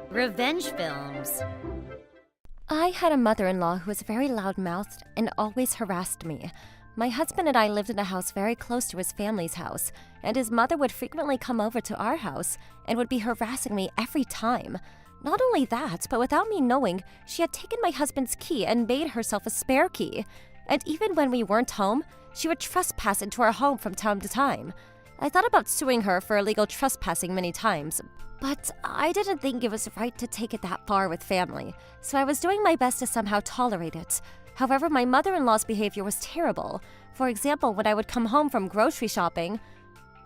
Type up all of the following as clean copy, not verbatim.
Revenge films. I had a mother-in-law who was very loud-mouthed and always harassed me. My husband and I lived in a house very close to his family's house, and his mother would frequently come over to our house and would be harassing me every time. Not only that, but without me knowing, she had taken my husband's key and made herself a spare key. And even when we weren't home, she would trespass into our home from time to time. I thought about suing her for illegal trespassing many times, but I didn't think it was right to take it that far with family, so I was doing my best to somehow tolerate it. However, my mother-in-law's behavior was terrible. For example, when I would come home from grocery shopping,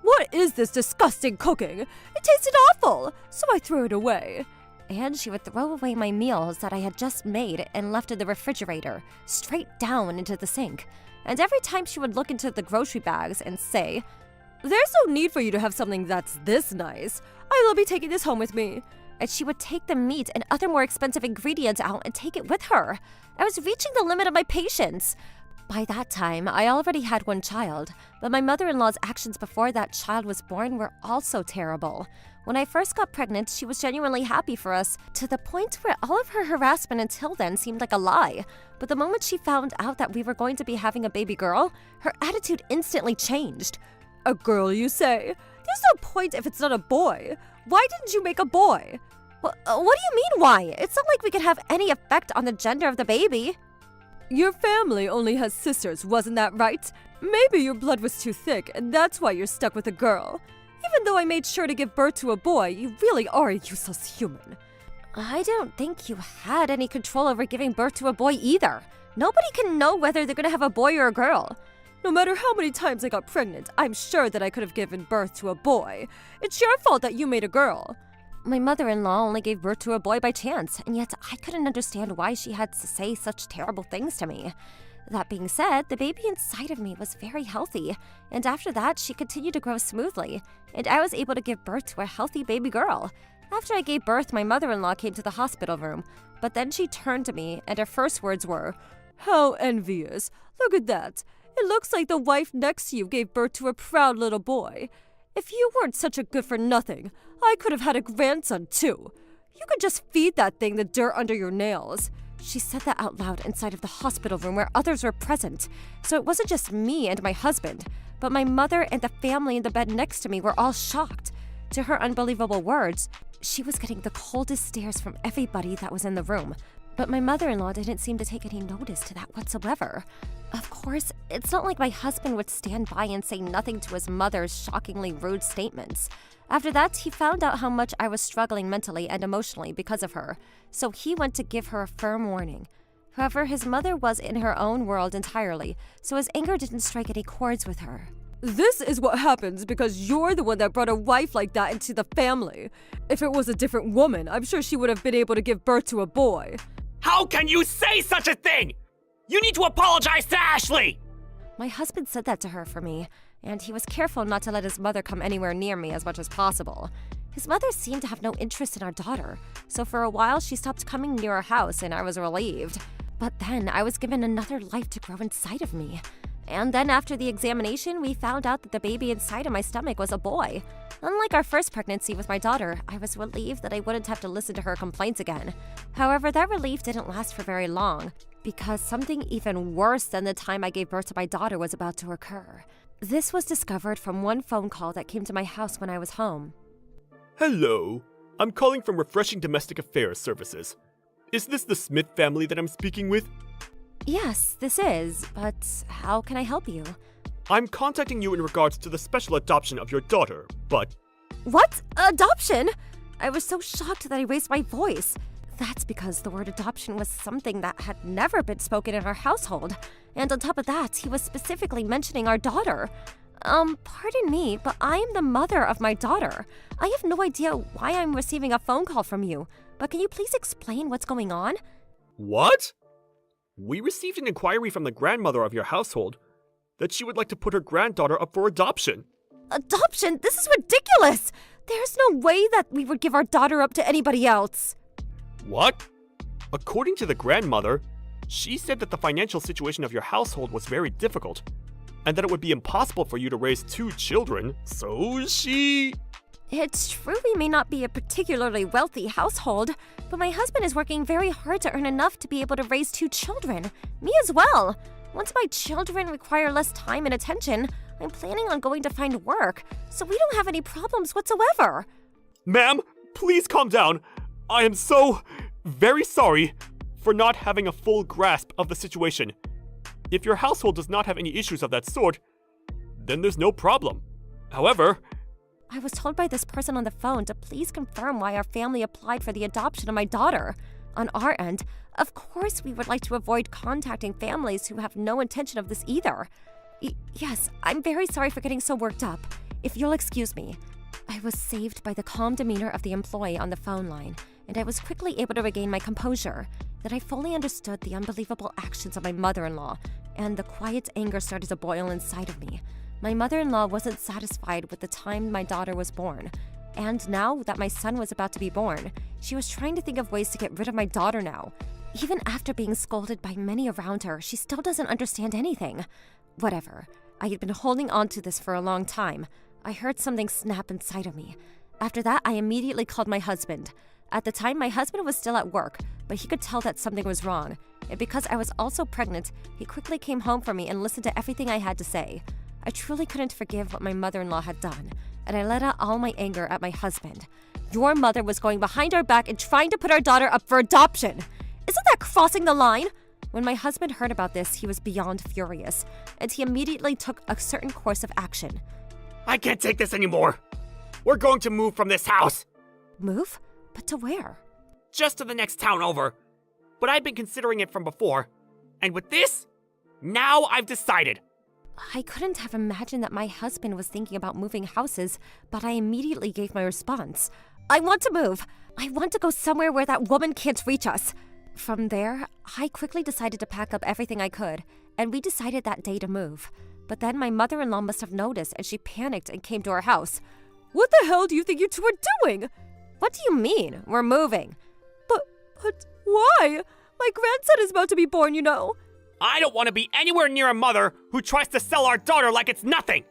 "What is this disgusting cooking? It tasted awful, so I threw it away." And she would throw away my meals that I had just made and left in the refrigerator, straight down into the sink. And every time she would look into the grocery bags and say, "There's no need for you to have something that's this nice. I will be taking this home with me." And she would take the meat and other more expensive ingredients out and take it with her. I was reaching the limit of my patience. By that time, I already had one child, but my mother-in-law's actions before that child was born were also terrible. When I first got pregnant, she was genuinely happy for us, to the point where all of her harassment until then seemed like a lie. But the moment she found out that we were going to be having a baby girl, her attitude instantly changed. "A girl, you say? There's no point if it's not a boy. Why didn't you make a boy?" What do you mean, why? It's not like we could have any effect on the gender of the baby. "Your family only has sisters, wasn't that right? Maybe your blood was too thick, and that's why you're stuck with a girl. Even though I made sure to give birth to a boy, you really are a useless human." I don't think you had any control over giving birth to a boy either. Nobody can know whether they're gonna have a boy or a girl. "No matter how many times I got pregnant, I'm sure that I could have given birth to a boy. It's your fault that you made a girl." My mother-in-law only gave birth to a boy by chance, and yet I couldn't understand why she had to say such terrible things to me. That being said, the baby inside of me was very healthy, and after that, she continued to grow smoothly, and I was able to give birth to a healthy baby girl. After I gave birth, my mother-in-law came to the hospital room, but then she turned to me, and her first words were, "How envious. Look at that. It looks like the wife next to you gave birth to a proud little boy. If you weren't such a good-for-nothing, I could have had a grandson too. You could just feed that thing the dirt under your nails." She said that out loud inside of the hospital room where others were present. So it wasn't just me and my husband, but my mother and the family in the bed next to me were all shocked. To her unbelievable words, she was getting the coldest stares from everybody that was in the room. But my mother-in-law didn't seem to take any notice to that whatsoever. Of course, it's not like my husband would stand by and say nothing to his mother's shockingly rude statements. After that, he found out how much I was struggling mentally and emotionally because of her, so he went to give her a firm warning. However, his mother was in her own world entirely, so his anger didn't strike any chords with her. "This is what happens because you're the one that brought a wife like that into the family. If it was a different woman, I'm sure she would have been able to give birth to a boy." How can you say such a thing? You need to apologize to Ashley! My husband said that to her for me, and he was careful not to let his mother come anywhere near me as much as possible. His mother seemed to have no interest in our daughter, so for a while she stopped coming near our house and I was relieved. But then I was given another life to grow inside of me. And then after the examination, we found out that the baby inside of my stomach was a boy. Unlike our first pregnancy with my daughter, I was relieved that I wouldn't have to listen to her complaints again. However, that relief didn't last for very long, because something even worse than the time I gave birth to my daughter was about to occur. This was discovered from one phone call that came to my house when I was home. "Hello. I'm calling from Refreshing Domestic Affairs Services. Is this the Smith family that I'm speaking with?" Yes, this is, but how can I help you? "I'm contacting you in regards to the special adoption of your daughter, but..." What? Adoption? I was so shocked that I raised my voice. That's because the word adoption was something that had never been spoken in our household. And on top of that, he was specifically mentioning our daughter. Pardon me, but I am the mother of my daughter. I have no idea why I'm receiving a phone call from you, but can you please explain what's going on? What? We received an inquiry from the grandmother of your household that she would like to put her granddaughter up for adoption. Adoption? This is ridiculous! There's no way that we would give our daughter up to anybody else. What? According to the grandmother, she said that the financial situation of your household was very difficult. and that it would be impossible for you to raise 2 children, so she... It's true we may not be a particularly wealthy household, but my husband is working very hard to earn enough to be able to raise 2 children. Me as well. Once my children require less time and attention, I'm planning on going to find work, so we don't have any problems whatsoever. Ma'am, please calm down. I am so very sorry for not having a full grasp of the situation. If your household does not have any issues of that sort, then there's no problem. However, I was told by this person on the phone to please confirm why our family applied for the adoption of my daughter. On our end, of course we would like to avoid contacting families who have no intention of this either. Yes, I'm very sorry for getting so worked up. If you'll excuse me. I was saved by the calm demeanor of the employee on the phone line, and I was quickly able to regain my composure. That I fully understood the unbelievable actions of my mother-in-law, and the quiet anger started to boil inside of me. My mother-in-law wasn't satisfied with the time my daughter was born, and now that my son was about to be born, she was trying to think of ways to get rid of my daughter now. Even after being scolded by many around her, she still doesn't understand anything. Whatever. I had been holding on to this for a long time. I heard something snap inside of me. After that, I immediately called my husband. At the time, my husband was still at work, but he could tell that something was wrong. And because I was also pregnant, he quickly came home for me and listened to everything I had to say. I truly couldn't forgive what my mother-in-law had done, and I let out all my anger at my husband. Your mother was going behind our back and trying to put our daughter up for adoption. Isn't that crossing the line? When my husband heard about this, he was beyond furious, and he immediately took a certain course of action. I can't take this anymore. We're going to move from this house. Move? But to where? Just to the next town over. But I've been considering it from before. And with this, now I've decided. I couldn't have imagined that my husband was thinking about moving houses, but I immediately gave my response. I want to move. I want to go somewhere where that woman can't reach us. From there, I quickly decided to pack up everything I could, and we decided that day to move. But then my mother-in-law must have noticed, and she panicked and came to our house. What the hell do you think you two are doing? What do you mean? We're moving. But why? My grandson is about to be born, you know. I don't want to be anywhere near a mother who tries to sell our daughter like it's nothing.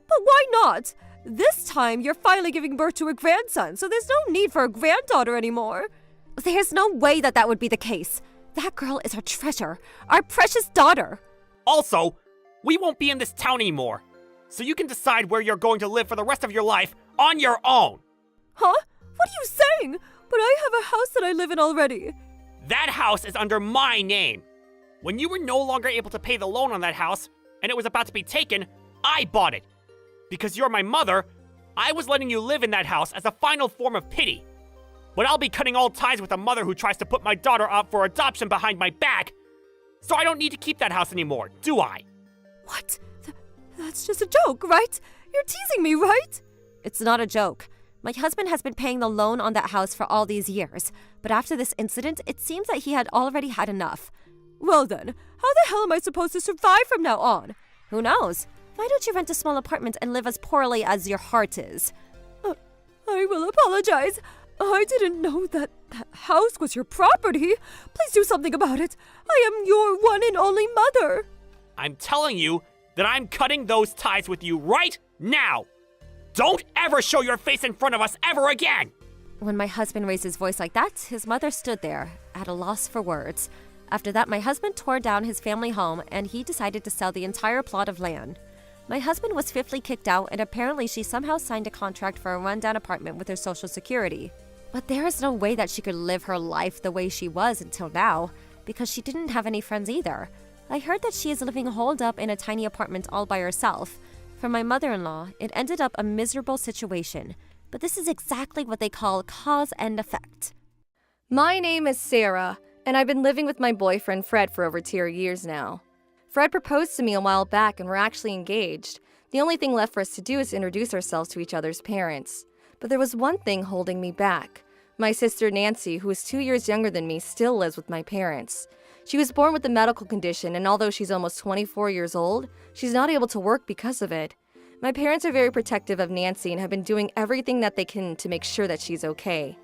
But why not? This time, you're finally giving birth to a grandson, so there's no need for a granddaughter anymore. There's no way that would be the case. That girl is our treasure, our precious daughter. Also, we won't be in this town anymore, so you can decide where you're going to live for the rest of your life on your own. Huh? What are you saying? But I have a house that I live in already. That house is under my name. When you were no longer able to pay the loan on that house, and it was about to be taken, I bought it. Because you're my mother, I was letting you live in that house as a final form of pity. But I'll be cutting all ties with a mother who tries to put my daughter up for adoption behind my back. So I don't need to keep that house anymore, do I? What? That's just a joke, right? You're teasing me, right? It's not a joke. My husband has been paying the loan on that house for all these years, but after this incident, it seems that he had already had enough. Well then, how the hell am I supposed to survive from now on? Who knows? Why don't you rent a small apartment and live as poorly as your heart is? I will apologize. I didn't know that house was your property. Please do something about it. I am your one and only mother. I'm telling you that I'm cutting those ties with you right now. Don't ever show your face in front of us ever again! When my husband raised his voice like that, his mother stood there, at a loss for words. After that, my husband tore down his family home and he decided to sell the entire plot of land. My husband was swiftly kicked out, and apparently she somehow signed a contract for a rundown apartment with her Social Security. But there is no way that she could live her life the way she was until now, because she didn't have any friends either. I heard that she is living holed up in a tiny apartment all by herself. For my mother-in-law, it ended up a miserable situation. But this is exactly what they call cause and effect. My name is Sarah, and I've been living with my boyfriend Fred for over 2 years now. Fred proposed to me a while back and we're actually engaged. The only thing left for us to do is introduce ourselves to each other's parents. But there was one thing holding me back. My sister Nancy, who is 2 years younger than me, still lives with my parents. She was born with a medical condition, and although she's almost 24 years old, she's not able to work because of it. My parents are very protective of Nancy and have been doing everything that they can to make sure that she's okay.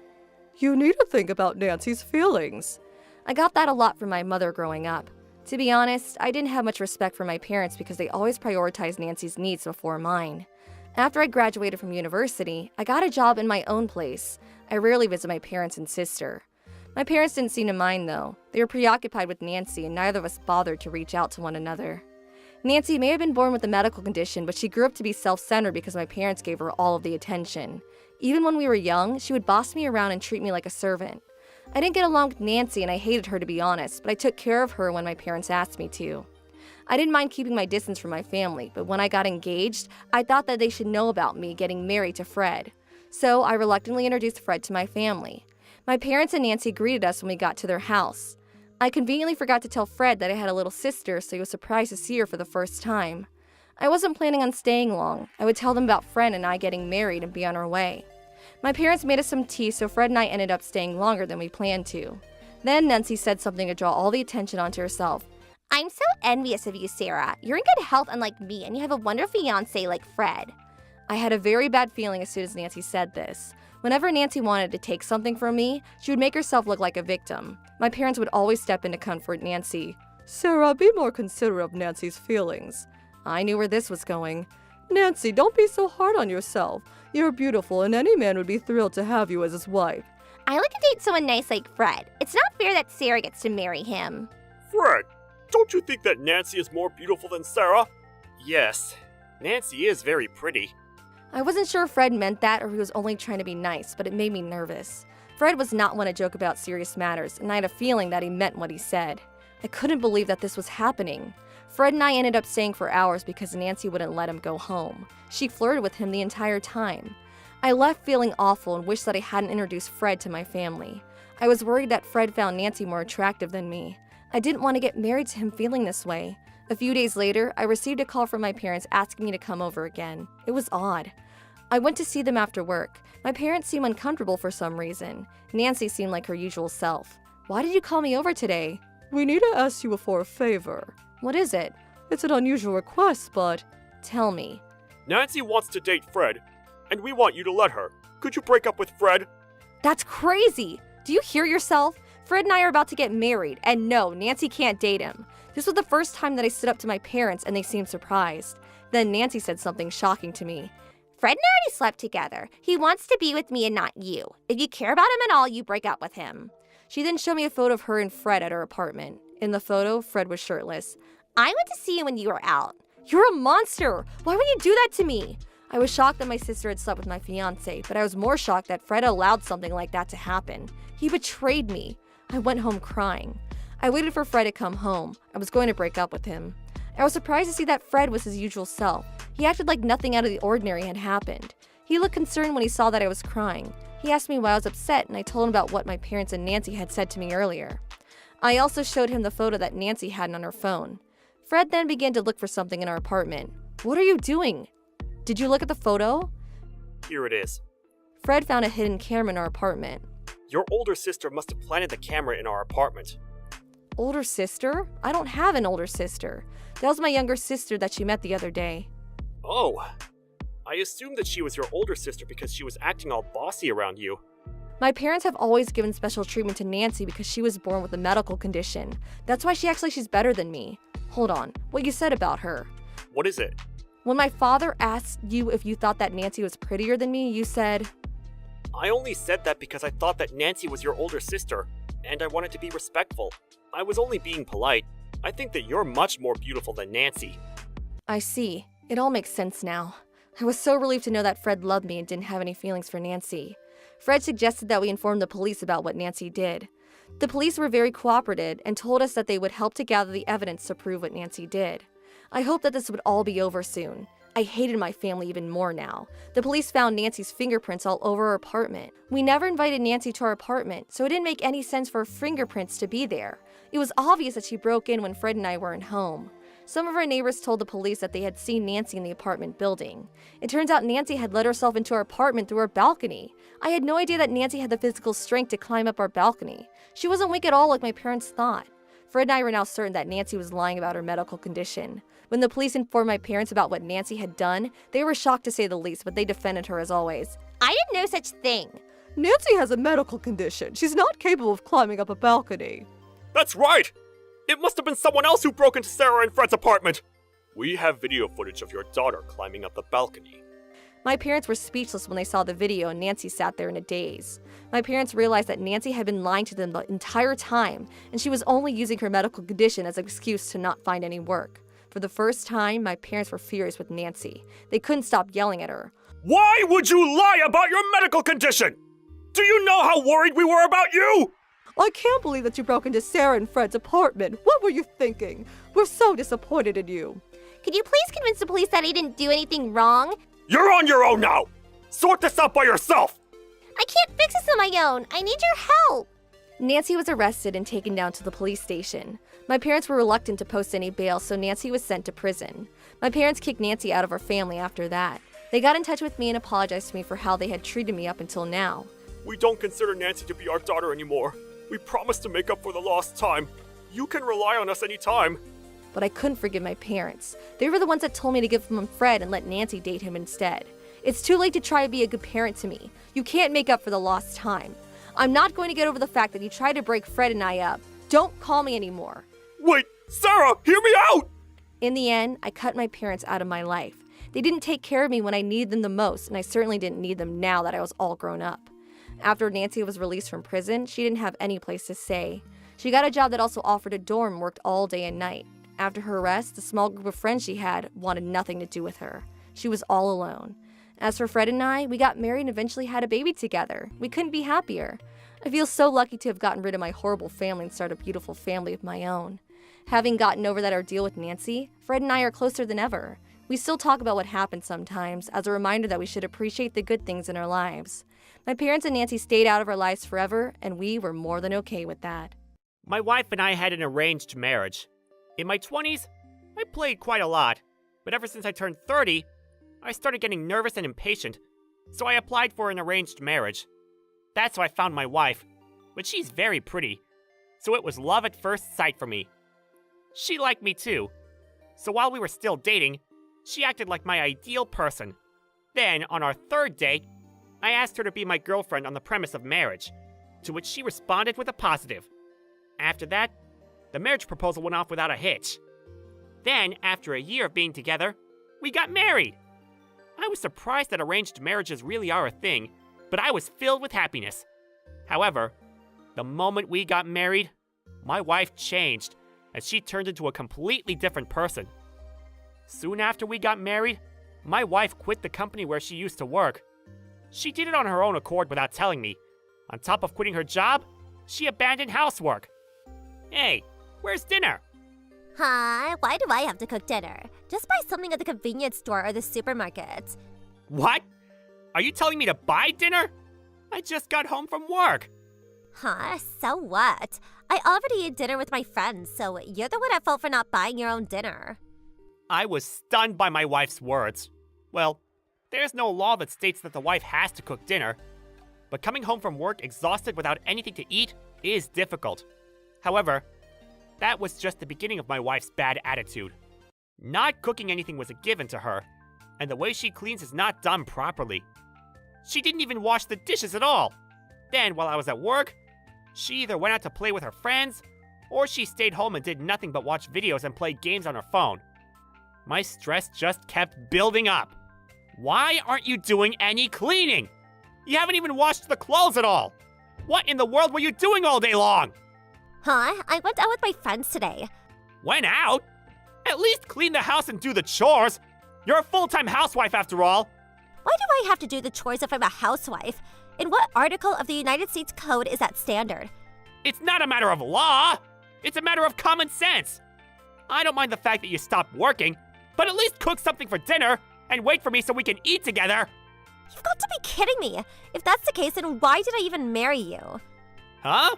You need to think about Nancy's feelings. I got that a lot from my mother growing up. To be honest, I didn't have much respect for my parents because they always prioritized Nancy's needs before mine. After I graduated from university, I got a job in my own place. I rarely visit my parents and sister. My parents didn't seem to mind though. They were preoccupied with Nancy and neither of us bothered to reach out to one another. Nancy may have been born with a medical condition, but she grew up to be self-centered because my parents gave her all of the attention. Even when we were young, she would boss me around and treat me like a servant. I didn't get along with Nancy and I hated her to be honest, but I took care of her when my parents asked me to. I didn't mind keeping my distance from my family, but when I got engaged, I thought that they should know about me getting married to Fred. So I reluctantly introduced Fred to my family. My parents and Nancy greeted us when we got to their house. I conveniently forgot to tell Fred that I had a little sister, so he was surprised to see her for the first time. I wasn't planning on staying long. I would tell them about Fred and I getting married and be on our way. My parents made us some tea, so Fred and I ended up staying longer than we planned to. Then Nancy said something to draw all the attention onto herself. I'm so envious of you, Sarah. You're in good health unlike me, and you have a wonderful fiancé like Fred. I had a very bad feeling as soon as Nancy said this. Whenever Nancy wanted to take something from me, she would make herself look like a victim. My parents would always step in to comfort Nancy. Sarah, be more considerate of Nancy's feelings. I knew where this was going. Nancy, don't be so hard on yourself. You're beautiful, and any man would be thrilled to have you as his wife. I like to date someone nice like Fred. It's not fair that Sarah gets to marry him. Fred, don't you think that Nancy is more beautiful than Sarah? Yes, Nancy is very pretty. I wasn't sure if Fred meant that or he was only trying to be nice, but it made me nervous. Fred was not one to joke about serious matters, and I had a feeling that he meant what he said. I couldn't believe that this was happening. Fred and I ended up staying for hours because Nancy wouldn't let him go home. She flirted with him the entire time. I left feeling awful and wished that I hadn't introduced Fred to my family. I was worried that Fred found Nancy more attractive than me. I didn't want to get married to him feeling this way. A few days later, I received a call from my parents asking me to come over again. It was odd. I went to see them after work. My parents seemed uncomfortable for some reason. Nancy seemed like her usual self. Why did you call me over today? We need to ask you for a favor. What is it? It's an unusual request, but... Tell me. Nancy wants to date Fred, and we want you to let her. Could you break up with Fred? That's crazy! Do you hear yourself? Fred and I are about to get married, and no, Nancy can't date him. This was the first time that I stood up to my parents and they seemed surprised. Then Nancy said something shocking to me. Fred and I already slept together. He wants to be with me and not you. If you care about him at all, you break up with him. She then showed me a photo of her and Fred at her apartment. In the photo, Fred was shirtless. I went to see you when you were out. You're a monster! Why would you do that to me? I was shocked that my sister had slept with my fiancé, but I was more shocked that Fred allowed something like that to happen. He betrayed me. I went home crying. I waited for Fred to come home. I was going to break up with him. I was surprised to see that Fred was his usual self. He acted like nothing out of the ordinary had happened. He looked concerned when he saw that I was crying. He asked me why I was upset, and I told him about what my parents and Nancy had said to me earlier. I also showed him the photo that Nancy had on her phone. Fred then began to look for something in our apartment. What are you doing? Did you look at the photo? Here it is. Fred found a hidden camera in our apartment. Your older sister must have planted the camera in our apartment. Older sister? I don't have an older sister. That was my younger sister that she met the other day. Oh, I assumed that she was your older sister because she was acting all bossy around you. My parents have always given special treatment to Nancy because she was born with a medical condition. That's why she acts like she's better than me. Hold on, what you said about her. What is it? When my father asked you if you thought that Nancy was prettier than me, you said... I only said that because I thought that Nancy was your older sister, and I wanted to be respectful. I was only being polite. I think that you're much more beautiful than Nancy. I see. It all makes sense now. I was so relieved to know that Fred loved me and didn't have any feelings for Nancy. Fred suggested that we inform the police about what Nancy did. The police were very cooperative and told us that they would help to gather the evidence to prove what Nancy did. I hoped that this would all be over soon. I hated my family even more now. The police found Nancy's fingerprints all over her apartment. We never invited Nancy to our apartment, so it didn't make any sense for her fingerprints to be there. It was obvious that she broke in when Fred and I weren't home. Some of our neighbors told the police that they had seen Nancy in the apartment building. It turns out Nancy had let herself into our apartment through our balcony. I had no idea that Nancy had the physical strength to climb up our balcony. She wasn't weak at all like my parents thought. Fred and I were now certain that Nancy was lying about her medical condition. When the police informed my parents about what Nancy had done, they were shocked to say the least, but they defended her as always. I didn't know such thing. Nancy has a medical condition. She's not capable of climbing up a balcony. That's right! It must have been someone else who broke into Sarah and Fred's apartment! We have video footage of your daughter climbing up the balcony. My parents were speechless when they saw the video, and Nancy sat there in a daze. My parents realized that Nancy had been lying to them the entire time, and she was only using her medical condition as an excuse to not find any work. For the first time, my parents were furious with Nancy. They couldn't stop yelling at her. Why would you lie about your medical condition? Do you know how worried we were about you? I can't believe that you broke into Sarah and Fred's apartment. What were you thinking? We're so disappointed in you. Could you please convince the police that I didn't do anything wrong? You're on your own now! Sort this out by yourself! I can't fix this on my own. I need your help. Nancy was arrested and taken down to the police station. My parents were reluctant to post any bail, so Nancy was sent to prison. My parents kicked Nancy out of our family after that. They got in touch with me and apologized to me for how they had treated me up until now. We don't consider Nancy to be our daughter anymore. We promise to make up for the lost time. You can rely on us anytime. But I couldn't forgive my parents. They were the ones that told me to give him Fred and let Nancy date him instead. It's too late to try to be a good parent to me. You can't make up for the lost time. I'm not going to get over the fact that you tried to break Fred and I up. Don't call me anymore. Wait, Sarah, hear me out! In the end, I cut my parents out of my life. They didn't take care of me when I needed them the most, and I certainly didn't need them now that I was all grown up. After Nancy was released from prison, she didn't have any place to stay. She got a job that also offered a dorm and worked all day and night. After her arrest, the small group of friends she had wanted nothing to do with her. She was all alone. As for Fred and I, we got married and eventually had a baby together. We couldn't be happier. I feel so lucky to have gotten rid of my horrible family and start a beautiful family of my own. Having gotten over that ordeal with Nancy, Fred and I are closer than ever. We still talk about what happened sometimes, as a reminder that we should appreciate the good things in our lives. My parents and Nancy stayed out of our lives forever, and we were more than okay with that. My wife and I had an arranged marriage. In my 20s, I played quite a lot, but ever since I turned 30, I started getting nervous and impatient, so I applied for an arranged marriage. That's how I found my wife, but she's very pretty, so it was love at first sight for me. She liked me too, so while we were still dating, she acted like my ideal person. Then, on our third date, I asked her to be my girlfriend on the premise of marriage, to which she responded with a positive. After that, the marriage proposal went off without a hitch. Then, after a year of being together, we got married. I was surprised that arranged marriages really are a thing, but I was filled with happiness. However, the moment we got married, my wife changed, and she turned into a completely different person. Soon after we got married, my wife quit the company where she used to work. She did it on her own accord without telling me. On top of quitting her job, she abandoned housework. Hey, where's dinner? Huh? Why do I have to cook dinner? Just buy something at the convenience store or the supermarket. What? Are you telling me to buy dinner? I just got home from work. Huh? So what? I already ate dinner with my friends, so you're the one at fault for not buying your own dinner. I was stunned by my wife's words. Well, there's no law that states that the wife has to cook dinner, but coming home from work exhausted without anything to eat is difficult. However, that was just the beginning of my wife's bad attitude. Not cooking anything was a given to her, and the way she cleans is not done properly. She didn't even wash the dishes at all. Then, while I was at work, she either went out to play with her friends, or she stayed home and did nothing but watch videos and play games on her phone. My stress just kept building up. Why aren't you doing any cleaning? You haven't even washed the clothes at all. What in the world were you doing all day long? Huh? I went out with my friends today. Went out? At least clean the house and do the chores. You're a full-time housewife after all. Why do I have to do the chores if I'm a housewife? In what article of the United States Code is that standard? It's not a matter of law. It's a matter of common sense. I don't mind the fact that you stopped working, but at least cook something for dinner and wait for me so we can eat together. You've got to be kidding me. If that's the case, then why did I even marry you? Huh?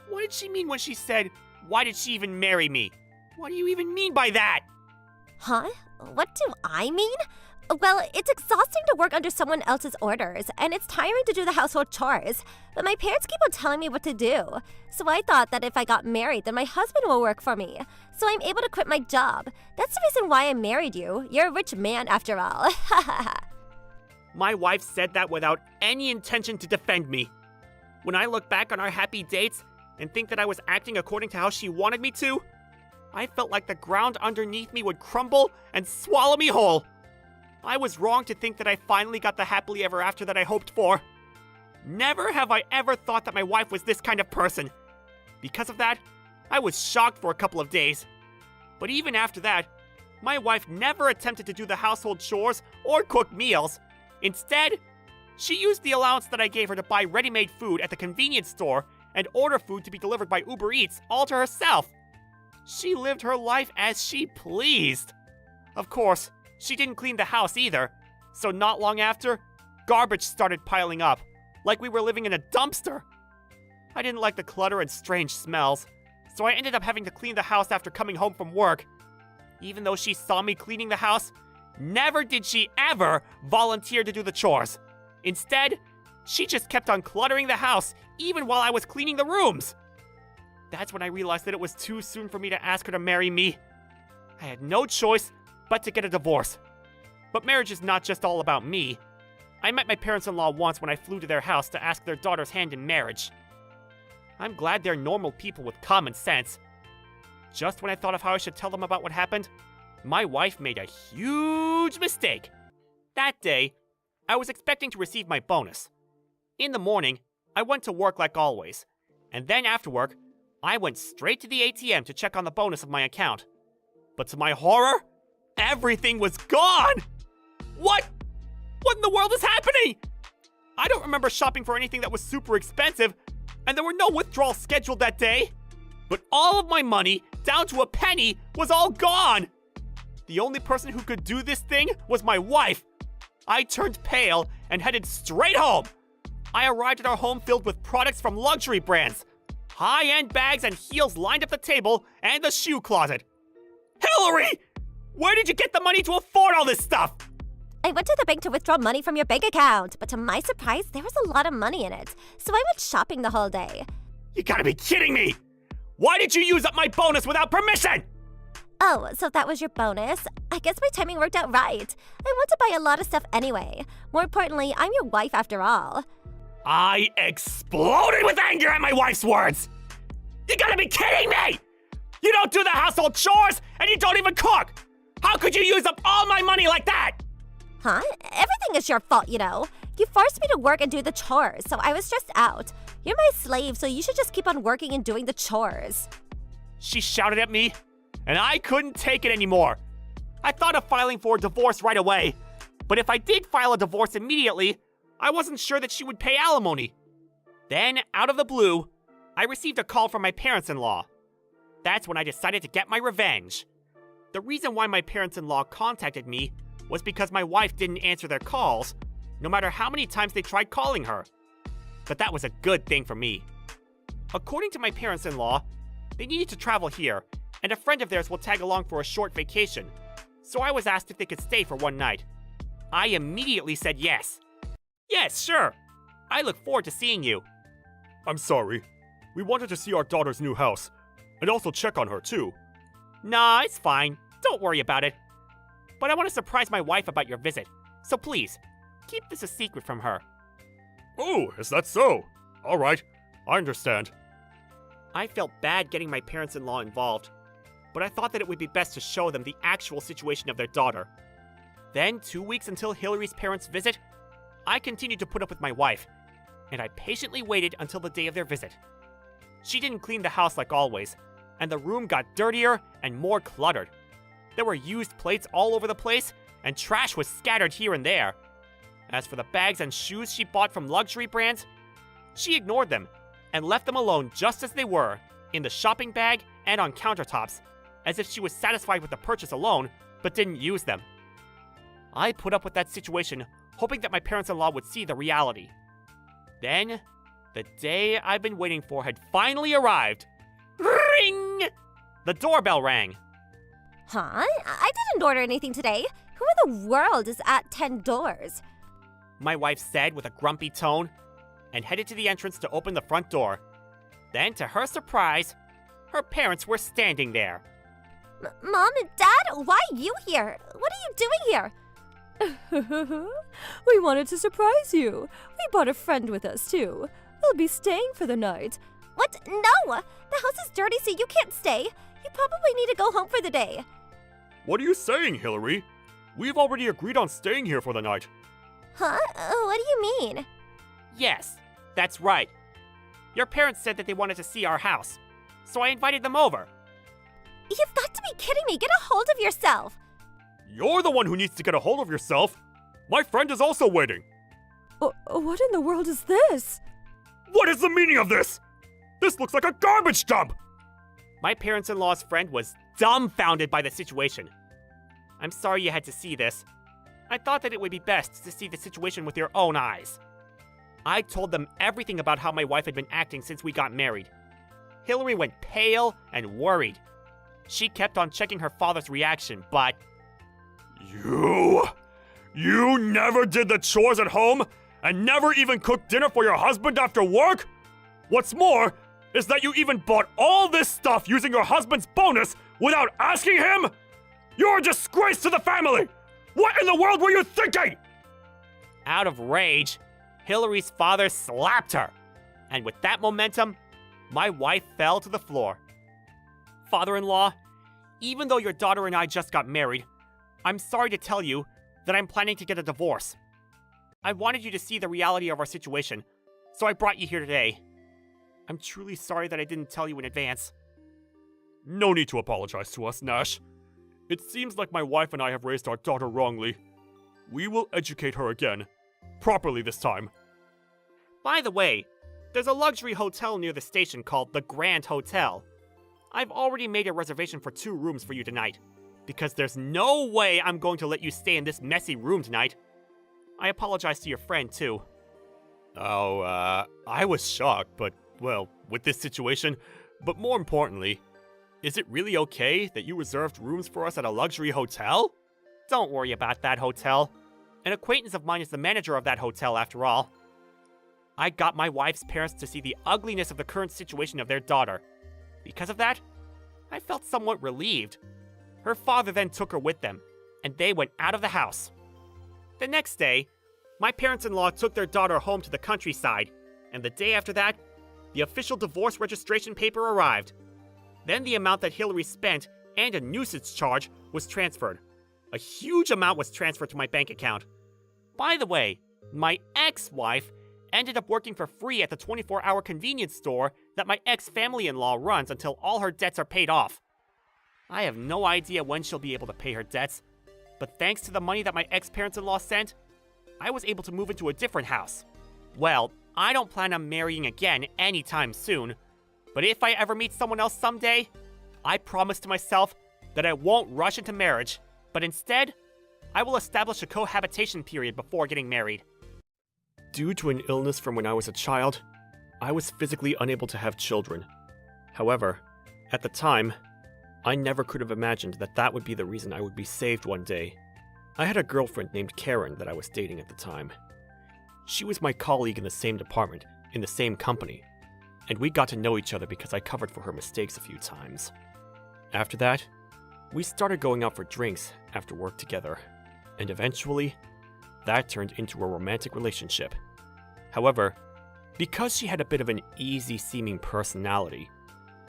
What did she mean when she said, why did she even marry me? What do you even mean by that? Huh? What do I mean? Well, it's exhausting to work under someone else's orders, and it's tiring to do the household chores. But my parents keep on telling me what to do. So I thought that if I got married, then my husband will work for me. So I'm able to quit my job. That's the reason why I married you. You're a rich man after all. My wife said that without any intention to defend me. When I look back on our happy dates, and think that I was acting according to how she wanted me to, I felt like the ground underneath me would crumble and swallow me whole. I was wrong to think that I finally got the happily ever after that I hoped for. Never have I ever thought that my wife was this kind of person. Because of that, I was shocked for a couple of days. But even after that, my wife never attempted to do the household chores or cook meals. Instead, she used the allowance that I gave her to buy ready-made food at the convenience store and order food to be delivered by Uber Eats all to herself. She lived her life as she pleased. Of course, she didn't clean the house either, so not long after, garbage started piling up, like we were living in a dumpster. I didn't like the clutter and strange smells, so I ended up having to clean the house after coming home from work. Even though she saw me cleaning the house, never did she ever volunteer to do the chores. Instead, she just kept on cluttering the house even while I was cleaning the rooms. That's when I realized that it was too soon for me to ask her to marry me. I had no choice but to get a divorce. But marriage is not just all about me. I met my parents-in-law once when I flew to their house to ask their daughter's hand in marriage. I'm glad they're normal people with common sense. Just when I thought of how I should tell them about what happened, my wife made a huge mistake. That day, I was expecting to receive my bonus. In the morning, I went to work like always, and then after work, I went straight to the ATM to check on the bonus of my account. But to my horror, everything was gone! What? What in the world is happening? I don't remember shopping for anything that was super expensive, and there were no withdrawals scheduled that day. But all of my money, down to a penny, was all gone! The only person who could do this thing was my wife. I turned pale and headed straight home. I arrived at our home filled with products from luxury brands. High-end bags and heels lined up the table and the shoe closet. Hillary! Where did you get the money to afford all this stuff? I went to the bank to withdraw money from your bank account, but to my surprise, there was a lot of money in it, so I went shopping the whole day. You gotta be kidding me! Why did you use up my bonus without permission? Oh, so that was your bonus? I guess my timing worked out right. I want to buy a lot of stuff anyway. More importantly, I'm your wife after all. I exploded with anger at my wife's words! You gotta be kidding me! You don't do the household chores, and you don't even cook! How could you use up all my money like that? Huh? Everything is your fault, you know. You forced me to work and do the chores, so I was stressed out. You're my slave, so you should just keep on working and doing the chores. She shouted at me, and I couldn't take it anymore. I thought of filing for a divorce right away, but if I did file a divorce immediately, I wasn't sure that she would pay alimony. Then, out of the blue, I received a call from my parents-in-law. That's when I decided to get my revenge. The reason why my parents-in-law contacted me was because my wife didn't answer their calls, no matter how many times they tried calling her. But that was a good thing for me. According to my parents-in-law, they needed to travel here, and a friend of theirs will tag along for a short vacation, so I was asked if they could stay for one night. I immediately said yes. Yes, sure. I look forward to seeing you. I'm sorry. We wanted to see our daughter's new house, and also check on her too. Nah, it's fine. Don't worry about it. But I want to surprise my wife about your visit, so please, keep this a secret from her. Oh, is that so? All right, I understand. I felt bad getting my parents-in-law involved, but I thought that it would be best to show them the actual situation of their daughter. Then, 2 weeks until Hillary's parents' visit, I continued to put up with my wife, and I patiently waited until the day of their visit. She didn't clean the house like always, and the room got dirtier and more cluttered. There were used plates all over the place, and trash was scattered here and there. As for the bags and shoes she bought from luxury brands, she ignored them and left them alone just as they were, in the shopping bag and on countertops, as if she was satisfied with the purchase alone, but didn't use them. I put up with that situation, hoping that my parents-in-law would see the reality. Then, the day I've been waiting for had finally arrived. Ring! The doorbell rang. Huh? I didn't order anything today. Who in the world is at 10 doors? My wife said with a grumpy tone, and headed to the entrance to open the front door. Then, to her surprise, her parents were standing there. Mom and Dad, why are you here? What are you doing here? We wanted to surprise you. We brought a friend with us, too. We'll be staying for the night. What What? No! The house is dirty, so you can't stay. You probably need to go home for the day. What are you saying, Hillary? We've already agreed on staying here for the night. Huh? What do you mean? Yes, that's right. Your parents said that they wanted to see our house, so I invited them over. You've got to be kidding me. Get a hold of yourself. You're the one who needs to get a hold of yourself. My friend is also waiting. What in the world is this? What is the meaning of this? This looks like a garbage dump! My parents-in-law's friend was dumbfounded by the situation. I'm sorry you had to see this. I thought that it would be best to see the situation with your own eyes. I told them everything about how my wife had been acting since we got married. Hillary went pale and worried. She kept on checking her father's reaction, but... You never did the chores at home and never even cooked dinner for your husband after work? What's more is that you even bought all this stuff using your husband's bonus without asking him? You're a disgrace to the family! What in the world were you thinking? Out of rage, Hillary's father slapped her. And with that momentum, my wife fell to the floor. Father-in-law, even though your daughter and I just got married, I'm sorry to tell you that I'm planning to get a divorce. I wanted you to see the reality of our situation, so I brought you here today. I'm truly sorry that I didn't tell you in advance. No need to apologize to us, Nash. It seems like my wife and I have raised our daughter wrongly. We will educate her again. Properly this time. By the way, there's a luxury hotel near the station called the Grand Hotel. I've already made a reservation for 2 rooms for you tonight, because there's no way I'm going to let you stay in this messy room tonight. I apologize to your friend, too. I was shocked, but, well, with this situation, but more importantly, is it really okay that you reserved rooms for us at a luxury hotel? Don't worry about that hotel. An acquaintance of mine is the manager of that hotel, after all. I got my wife's parents to see the ugliness of the current situation of their daughter. Because of that, I felt somewhat relieved. Her father then took her with them, and they went out of the house. The next day, my parents-in-law took their daughter home to the countryside, and the day after that, the official divorce registration paper arrived. Then the amount that Hillary spent and a nuisance charge was transferred. A huge amount was transferred to my bank account. By the way, my ex-wife ended up working for free at the 24-hour convenience store that my ex-family-in-law runs until all her debts are paid off. I have no idea when she'll be able to pay her debts, but thanks to the money that my ex-parents-in-law sent, I was able to move into a different house. Well, I don't plan on marrying again anytime soon, but if I ever meet someone else someday, I promise to myself that I won't rush into marriage, but instead, I will establish a cohabitation period before getting married. Due to an illness from when I was a child, I was physically unable to have children. However, at the time, I never could have imagined that that would be the reason I would be saved one day. I had a girlfriend named Karen that I was dating at the time. She was my colleague in the same department, in the same company, and we got to know each other because I covered for her mistakes a few times. After that, we started going out for drinks after work together, and eventually, that turned into a romantic relationship. However, because she had a bit of an easy-seeming personality,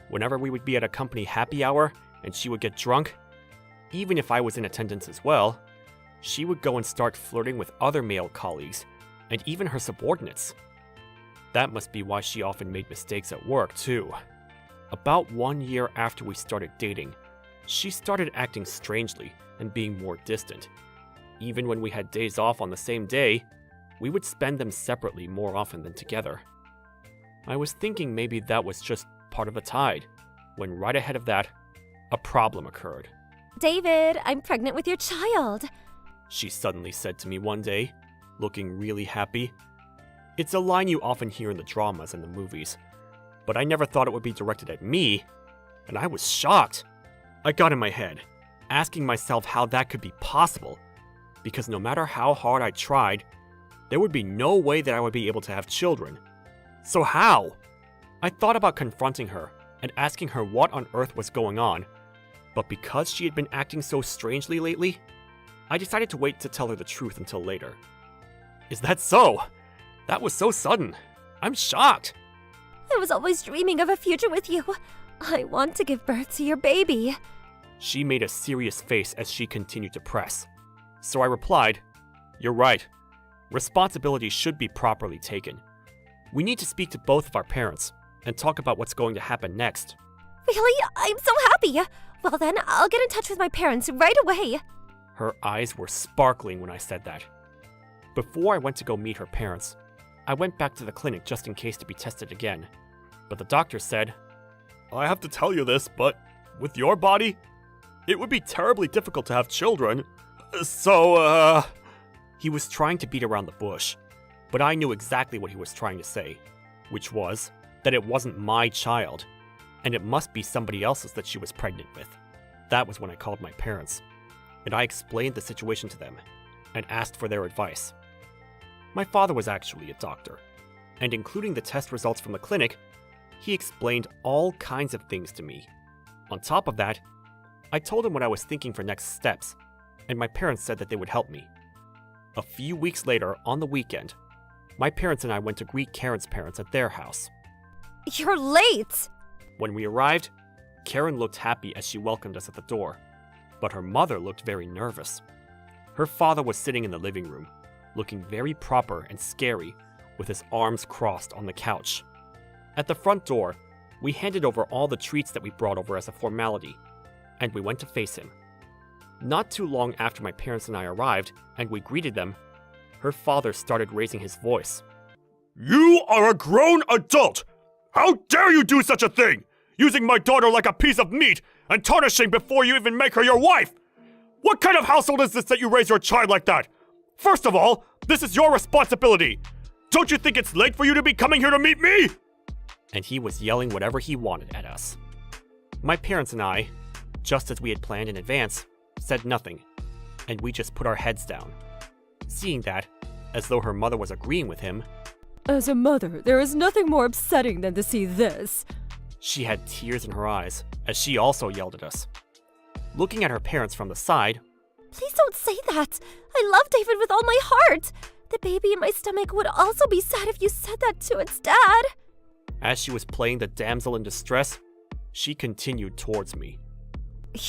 whenever we would be at a company happy hour and she would get drunk, even if I was in attendance as well, she would go and start flirting with other male colleagues and even her subordinates. That must be why she often made mistakes at work, too. About 1 year after we started dating, she started acting strangely and being more distant. Even when we had days off on the same day, we would spend them separately more often than together. I was thinking maybe that was just part of the tide, when right ahead of that, a problem occurred. David, I'm pregnant with your child. She suddenly said to me one day, looking really happy. It's a line you often hear in the dramas and the movies, but I never thought it would be directed at me, and I was shocked. I got in my head, asking myself how that could be possible, because no matter how hard I tried, there would be no way that I would be able to have children. So how? I thought about confronting her and asking her what on earth was going on, but because she had been acting so strangely lately, I decided to wait to tell her the truth until later. Is that so? That was so sudden. I'm shocked. I was always dreaming of a future with you. I want to give birth to your baby. She made a serious face as she continued to press. So I replied, "You're right. Responsibility should be properly taken. We need to speak to both of our parents and talk about what's going to happen next." Really? I'm so happy. Well then, I'll get in touch with my parents right away. Her eyes were sparkling when I said that. Before I went to go meet her parents, I went back to the clinic just in case to be tested again. But the doctor said, "I have to tell you this, but with your body, it would be terribly difficult to have children. So, He was trying to beat around the bush, but I knew exactly what he was trying to say, which was that it wasn't my child, and it must be somebody else's that she was pregnant with. That was when I called my parents, and I explained the situation to them and asked for their advice. My father was actually a doctor, and including the test results from the clinic, he explained all kinds of things to me. On top of that, I told him what I was thinking for next steps, and my parents said that they would help me. A few weeks later, on the weekend, my parents and I went to greet Karen's parents at their house. You're late! When we arrived, Karen looked happy as she welcomed us at the door, but her mother looked very nervous. Her father was sitting in the living room, looking very proper and scary, with his arms crossed on the couch. At the front door, we handed over all the treats that we brought over as a formality, and we went to face him. Not too long after my parents and I arrived, and we greeted them, her father started raising his voice. "You are a grown adult! How dare you do such a thing? Using my daughter like a piece of meat and tarnishing before you even make her your wife! What kind of household is this that you raise your child like that? First of all, this is your responsibility! Don't you think it's late for you to be coming here to meet me?" And he was yelling whatever he wanted at us. My parents and I, just as we had planned in advance, said nothing, and we just put our heads down. Seeing that, as though her mother was agreeing with him, As a mother, there is nothing more upsetting than to see this. she had tears in her eyes as she also yelled at us. Looking at her parents from the side, Please don't say that. I love David with all my heart. The baby in my stomach would also be sad if you said that to its dad. as she was playing the damsel in distress, she continued towards me.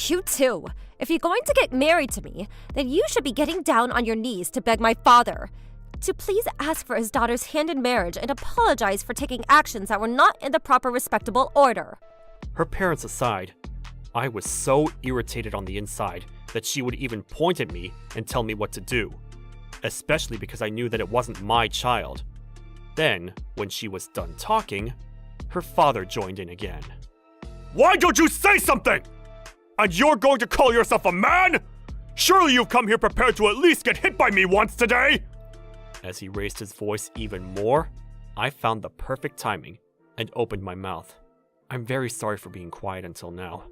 You too. If you're going to get married to me, then you should be getting down on your knees to beg my father to please ask for his daughter's hand in marriage and apologize for taking actions that were not in the proper respectable order. Her parents aside, I was so irritated on the inside that she would even point at me and tell me what to do, especially because I knew that it wasn't my child. Then, when she was done talking, her father joined in again. "Why don't you say something? And you're going to call yourself a man? Surely you've come here prepared to at least get hit by me once today!" As he raised his voice even more, I found the perfect timing and opened my mouth. I'm very sorry for being quiet until now.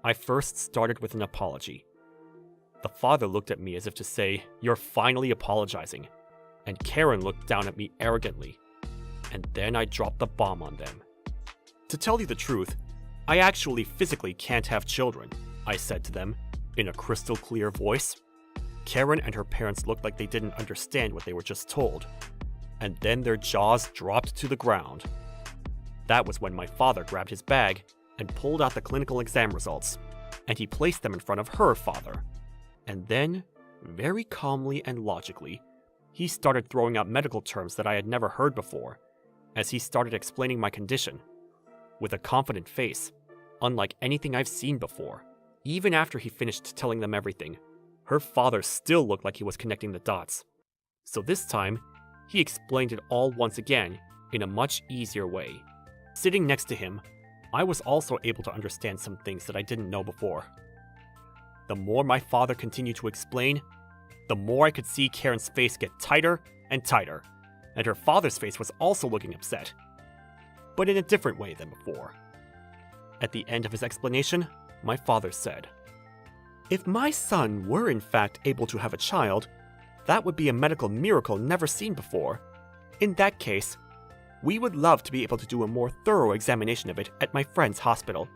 I first started with an apology. The father looked at me as if to say, "You're finally apologizing," and Karen looked down at me arrogantly, and then I dropped the bomb on them. To tell you the truth, I actually physically can't have children, I said to them, in a crystal clear voice. Karen and her parents looked like they didn't understand what they were just told, and then their jaws dropped to the ground. That was when my father grabbed his bag and pulled out the clinical exam results, and he placed them in front of her father. And then, very calmly and logically, he started throwing out medical terms that I had never heard before, as he started explaining my condition. With a confident face, unlike anything I've seen before. Even after he finished telling them everything, her father still looked like he was connecting the dots. So this time, he explained it all once again in a much easier way. Sitting next to him, I was also able to understand some things that I didn't know before. The more my father continued to explain, the more I could see Karen's face get tighter and tighter, and her father's face was also looking upset, but in a different way than before. At the end of his explanation, my father said, "If my son were in fact able to have a child, that would be a medical miracle never seen before. In that case, we would love to be able to do a more thorough examination of it at my friend's hospital."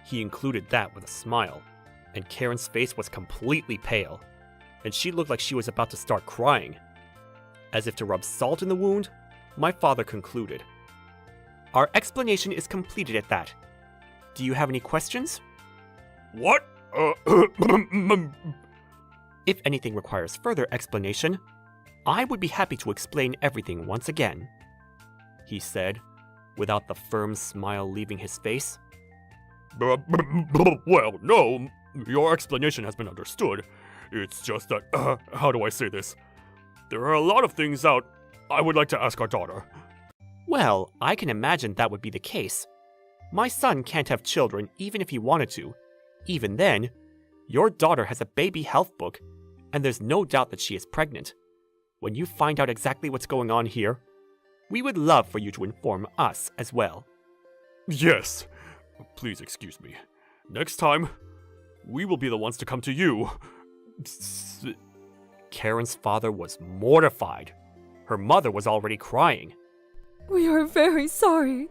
He included that with a smile, and Karen's face was completely pale, and she looked like she was about to start crying. As if to rub salt in the wound, my father concluded, Our explanation is completed at that. Do you have any questions? What? If anything requires further explanation, I would be happy to explain everything once again, he said, without the firm smile leaving his face. Well, no, your explanation has been understood. It's just that, how do I say this? There are a lot of things out I would like to ask our daughter. Well, I can imagine that would be the case. My son can't have children even if he wanted to. Even then, your daughter has a baby health book, and there's no doubt that she is pregnant. When you find out exactly what's going on here, we would love for you to inform us as well. Yes. Please excuse me. Next time, we will be the ones to come to you. Karen's father was mortified. Her mother was already crying. We are very sorry.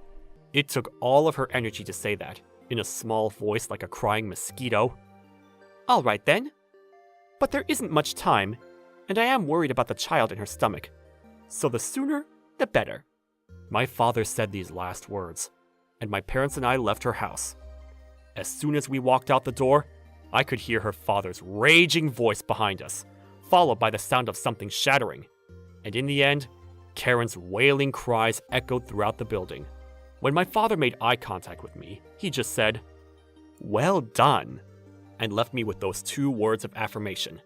It took all of her energy to say that, in a small voice like a crying mosquito. All right then. But there isn't much time, and I am worried about the child in her stomach. So the sooner, the better. My father said these last words, and my parents and I left her house. As soon as we walked out the door, I could hear her father's raging voice behind us, followed by the sound of something shattering. And in the end, Karen's wailing cries echoed throughout the building. When my father made eye contact with me, he just said, "Well done," and left me with those 2 words of affirmation.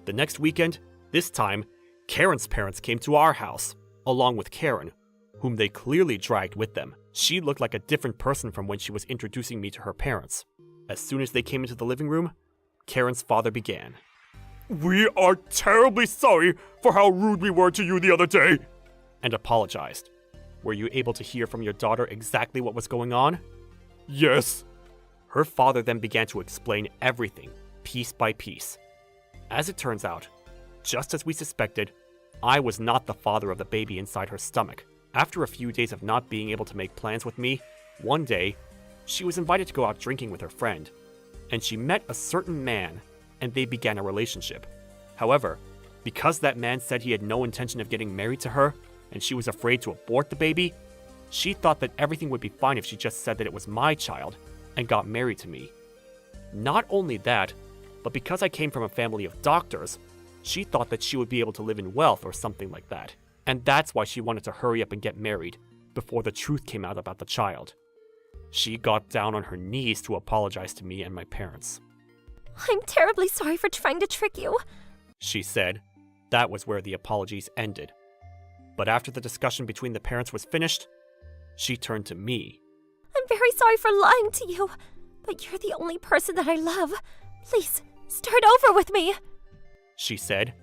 The next weekend, this time, Karen's parents came to our house, along with Karen, whom they clearly dragged with them. She looked like a different person from when she was introducing me to her parents. As soon as they came into the living room, Karen's father began. We are terribly sorry for how rude we were to you the other day. And apologized. Were you able to hear from your daughter exactly what was going on? Yes. Her father then began to explain everything, piece by piece. As it turns out, just as we suspected, I was not the father of the baby inside her stomach. After a few days of not being able to make plans with me, one day, she was invited to go out drinking with her friend, and she met a certain man, and they began a relationship. However, because that man said he had no intention of getting married to her, and she was afraid to abort the baby, she thought that everything would be fine if she just said that it was my child, and got married to me. Not only that, but because I came from a family of doctors, she thought that she would be able to live in wealth or something like that. And that's why she wanted to hurry up and get married, before the truth came out about the child. She got down on her knees to apologize to me and my parents. I'm terribly sorry for trying to trick you. She said. That was where the apologies ended. But after the discussion between the parents was finished, she turned to me. I'm very sorry for lying to you, but you're the only person that I love. Please, start over with me. She said.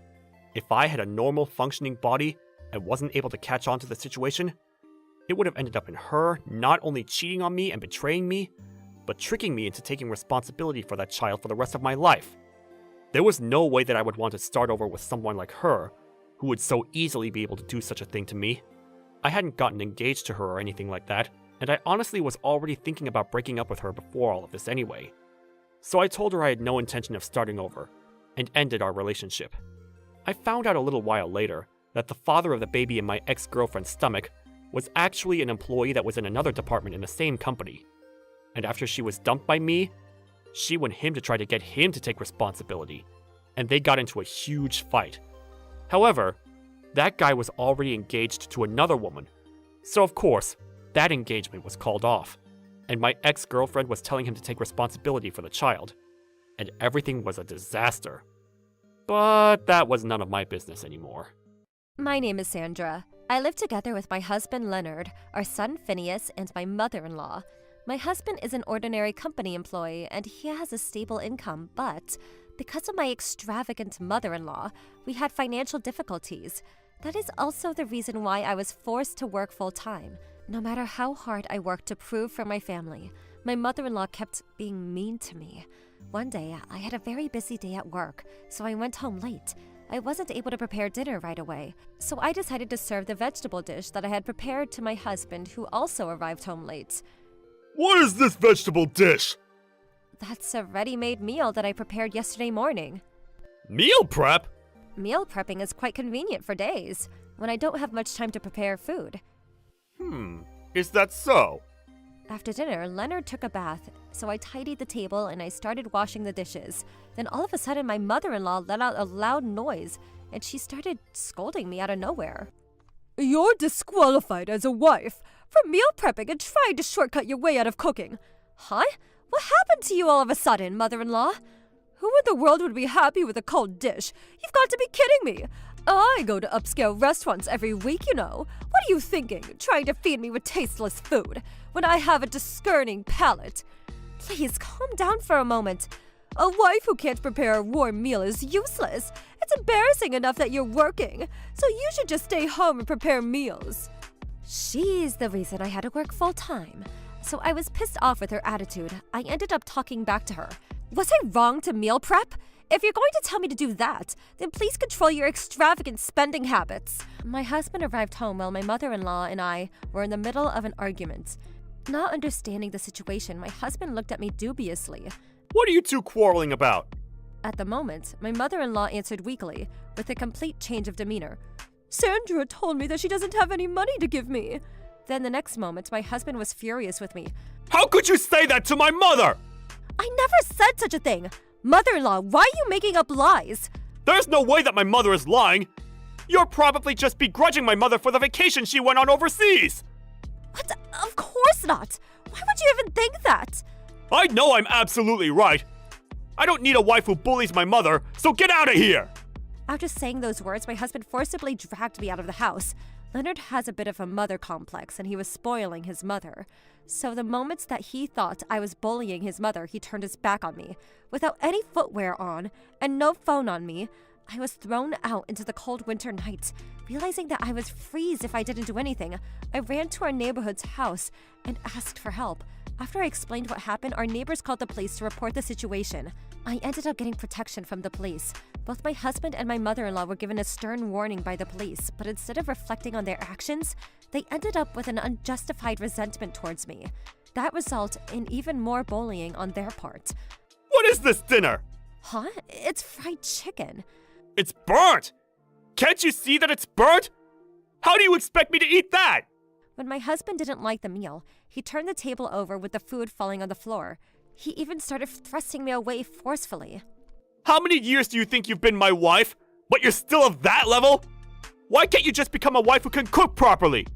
If I had a normal functioning body and wasn't able to catch on to the situation, it would have ended up in her not only cheating on me and betraying me, but tricking me into taking responsibility for that child for the rest of my life. There was no way that I would want to start over with someone like her, who would so easily be able to do such a thing to me. I hadn't gotten engaged to her or anything like that, and I honestly was already thinking about breaking up with her before all of this anyway. So I told her I had no intention of starting over, and ended our relationship. I found out a little while later that the father of the baby in my ex-girlfriend's stomach was actually an employee that was in another department in the same company. And after she was dumped by me, she went him to try to get him to take responsibility, and they got into a huge fight. However, that guy was already engaged to another woman, so of course, that engagement was called off, and my ex-girlfriend was telling him to take responsibility for the child, and everything was a disaster. But that was none of my business anymore. My name is Sandra. I live together with my husband Leonard, our son Phineas, and my mother-in-law. My husband is an ordinary company employee and he has a stable income, but because of my extravagant mother-in-law, we had financial difficulties. That is also the reason why I was forced to work full-time. No matter how hard I worked to prove for my family, my mother-in-law kept being mean to me. One day, I had a very busy day at work, so I went home late. I wasn't able to prepare dinner right away, so I decided to serve the vegetable dish that I had prepared to my husband, who also arrived home late. What is this vegetable dish? That's a ready-made meal that I prepared yesterday morning. Meal prep? Meal prepping is quite convenient for days, when I don't have much time to prepare food. Is that so? After dinner, Leonard took a bath, so I tidied the table and I started washing the dishes. Then all of a sudden, my mother-in-law let out a loud noise, and she started scolding me out of nowhere. You're disqualified as a wife for meal prepping and trying to shortcut your way out of cooking. Huh? What happened to you all of a sudden, mother-in-law? Who in the world would be happy with a cold dish? You've got to be kidding me. I go to upscale restaurants every week, you know. What are you thinking, trying to feed me with tasteless food when I have a discerning palate? Please, calm down for a moment. A wife who can't prepare a warm meal is useless. It's embarrassing enough that you're working, so you should just stay home and prepare meals. She's the reason I had to work full-time. So I was pissed off with her attitude. I ended up talking back to her. Was I wrong to meal prep? If you're going to tell me to do that, then please control your extravagant spending habits. My husband arrived home while my mother-in-law and I were in the middle of an argument. Not understanding the situation, my husband looked at me dubiously. What are you two quarreling about? At the moment, my mother-in-law answered weakly, with a complete change of demeanor. Sandra told me that she doesn't have any money to give me. Then the next moment, my husband was furious with me. How could you say that to my mother? I never said such a thing! Mother-in-law, why are you making up lies? There's no way that my mother is lying. You're probably just begrudging my mother for the vacation she went on overseas. What? Of course not! Why would you even think that? I know I'm absolutely right. I don't need a wife who bullies my mother, so get out of here! After saying those words, my husband forcibly dragged me out of the house. Leonard has a bit of a mother complex, and he was spoiling his mother. So the moments that he thought I was bullying his mother, he turned his back on me. Without any footwear on, and no phone on me, I was thrown out into the cold winter night. Realizing that I was freeze if I didn't do anything, I ran to our neighborhood's house and asked for help. After I explained what happened, our neighbors called the police to report the situation. I ended up getting protection from the police. Both my husband and my mother-in-law were given a stern warning by the police, but instead of reflecting on their actions, they ended up with an unjustified resentment towards me. That resulted in even more bullying on their part. What is this dinner? Huh? It's fried chicken. It's burnt! Can't you see that it's burnt? How do you expect me to eat that? When my husband didn't like the meal, he turned the table over with the food falling on the floor. He even started thrusting me away forcefully. How many years do you think you've been my wife? But you're still of that level? Why can't you just become a wife who can cook properly?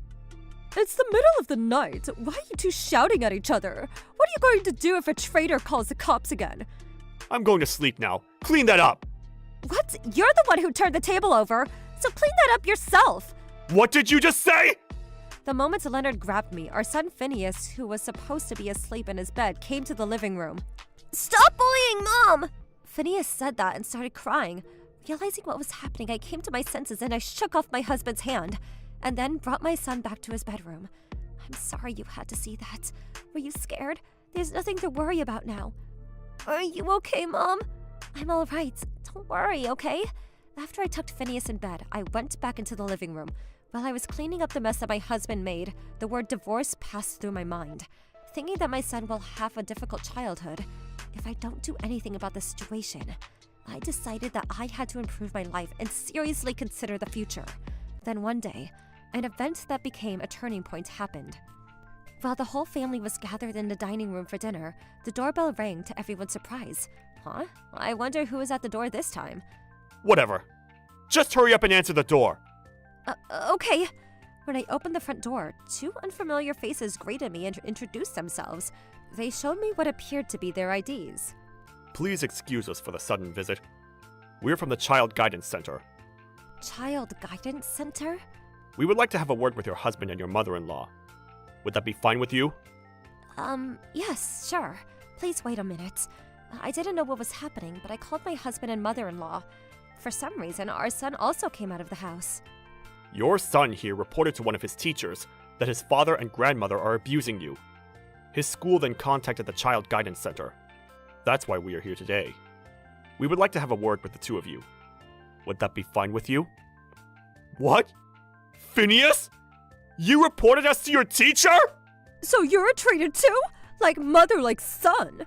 It's the middle of the night. Why are you two shouting at each other? What are you going to do if a traitor calls the cops again? I'm going to sleep now. Clean that up. What? You're the one who turned the table over, so clean that up yourself. What did you just say? The moment Leonard grabbed me, our son Phineas, who was supposed to be asleep in his bed, came to the living room. Stop bullying Mom! Phineas said that and started crying. Realizing what was happening, I came to my senses and I shook off my husband's hand, and then brought my son back to his bedroom. I'm sorry you had to see that. Were you scared? There's nothing to worry about now. Are you okay, Mom? I'm all right. Don't worry, okay? After I tucked Phineas in bed, I went back into the living room. While I was cleaning up the mess that my husband made, the word divorce passed through my mind. Thinking that my son will have a difficult childhood if I don't do anything about the situation, I decided that I had to improve my life and seriously consider the future. Then one day, an event that became a turning point happened. While the whole family was gathered in the dining room for dinner, the doorbell rang to everyone's surprise. Huh? I wonder who was at the door this time. Whatever. Just hurry up and answer the door. Okay. When I opened the front door, two unfamiliar faces greeted me and introduced themselves. They showed me what appeared to be their IDs. Please excuse us for the sudden visit. We're from the Child Guidance Center. Child Guidance Center? We would like to have a word with your husband and your mother-in-law. Would that be fine with you? Yes, sure. Please wait a minute. I didn't know what was happening, but I called my husband and mother-in-law. For some reason, our son also came out of the house. Your son here reported to one of his teachers that his father and grandmother are abusing you. His school then contacted the Child Guidance Center. That's why we are here today. We would like to have a word with the two of you. Would that be fine with you? What? Phineas? You reported us to your teacher? So you're a traitor too? Like mother, like son?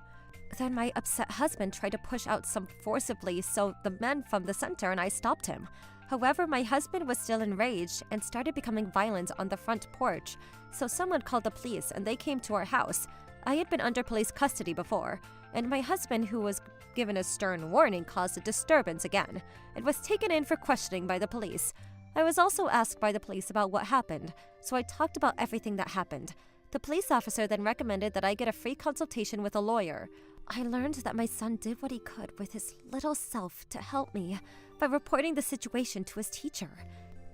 Then my upset husband tried to push out some forcibly, so the men from the center and I stopped him. However, my husband was still enraged and started becoming violent on the front porch, so someone called the police and they came to our house. I had been under police custody before, and my husband, who was given a stern warning, caused a disturbance again and was taken in for questioning by the police. I was also asked by the police about what happened, so I talked about everything that happened. The police officer then recommended that I get a free consultation with a lawyer. I learned that my son did what he could with his little self to help me by reporting the situation to his teacher.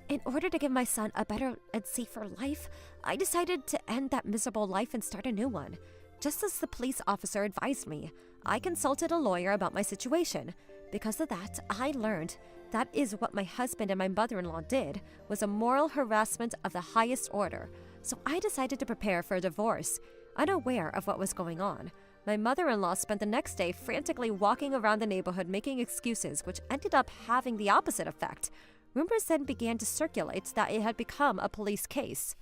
In order to give my son a better and safer life, I decided to end that miserable life and start a new one. Just as the police officer advised me, I consulted a lawyer about my situation. Because of that, I learned that is what my husband and my mother-in-law did was a moral harassment of the highest order. So I decided to prepare for a divorce, unaware of what was going on. My mother-in-law spent the next day frantically walking around the neighborhood making excuses, which ended up having the opposite effect. Rumors then began to circulate that it had become a police case.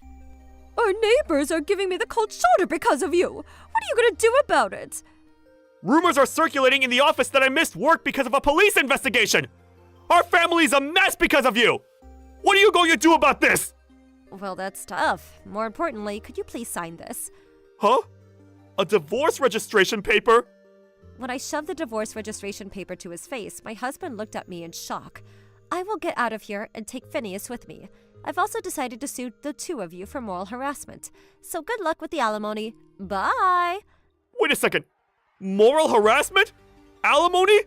Our neighbors are giving me the cold shoulder because of you. What are you gonna do about it? Rumors are circulating in the office that I missed work because of a police investigation! Our family's a mess because of you! What are you going to do about this? Well, that's tough. More importantly, could you please sign this? Huh? A divorce registration paper? When I shoved the divorce registration paper to his face, my husband looked at me in shock. I will get out of here and take Phineas with me. I've also decided to sue the two of you for moral harassment. So good luck with the alimony. Bye! Wait a second. Moral harassment? Alimony?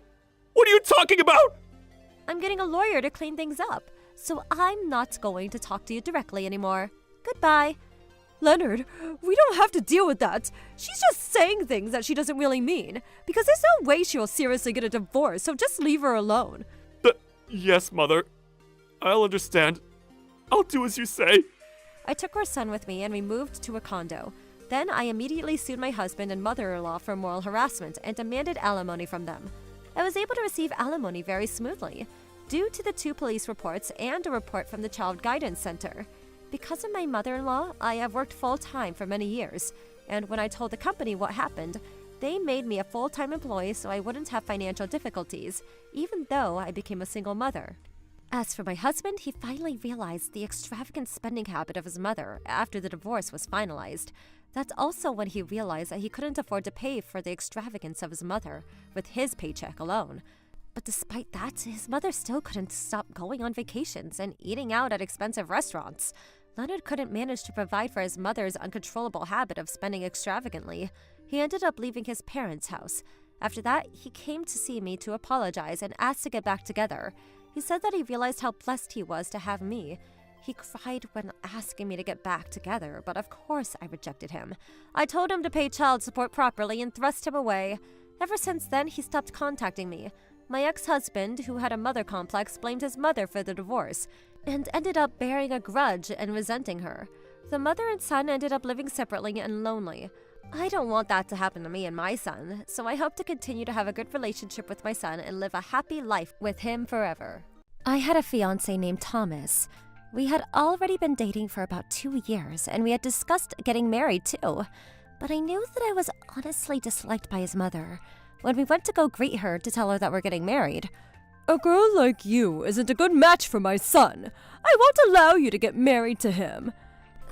What are you talking about? I'm getting a lawyer to clean things up, so I'm not going to talk to you directly anymore. Goodbye. Leonard, we don't have to deal with that. She's just saying things that she doesn't really mean, because there's no way she'll seriously get a divorce, so just leave her alone. Yes, Mother. I'll understand. I'll do as you say. I took our son with me and we moved to a condo. Then I immediately sued my husband and mother-in-law for moral harassment and demanded alimony from them. I was able to receive alimony very smoothly, due to the 2 police reports and a report from the Child Guidance Center. Because of my mother-in-law, I have worked full-time for many years, and when I told the company what happened, they made me a full-time employee so I wouldn't have financial difficulties, even though I became a single mother. As for my husband, he finally realized the extravagant spending habit of his mother after the divorce was finalized. That's also when he realized that he couldn't afford to pay for the extravagance of his mother with his paycheck alone. But despite that, his mother still couldn't stop going on vacations and eating out at expensive restaurants. Leonard couldn't manage to provide for his mother's uncontrollable habit of spending extravagantly. He ended up leaving his parents' house. After that, he came to see me to apologize and asked to get back together. He said that he realized how blessed he was to have me. He cried when asking me to get back together, but of course I rejected him. I told him to pay child support properly and thrust him away. Ever since then, he stopped contacting me. My ex-husband, who had a mother complex, blamed his mother for the divorce and ended up bearing a grudge and resenting her. The mother and son ended up living separately and lonely. I don't want that to happen to me and my son, so I hope to continue to have a good relationship with my son and live a happy life with him forever. I had a fiancé named Thomas. We had already been dating for about 2 years, and we had discussed getting married too. But I knew that I was honestly disliked by his mother. When we went to go greet her to tell her that we're getting married, A girl like you isn't a good match for my son. I won't allow you to get married to him.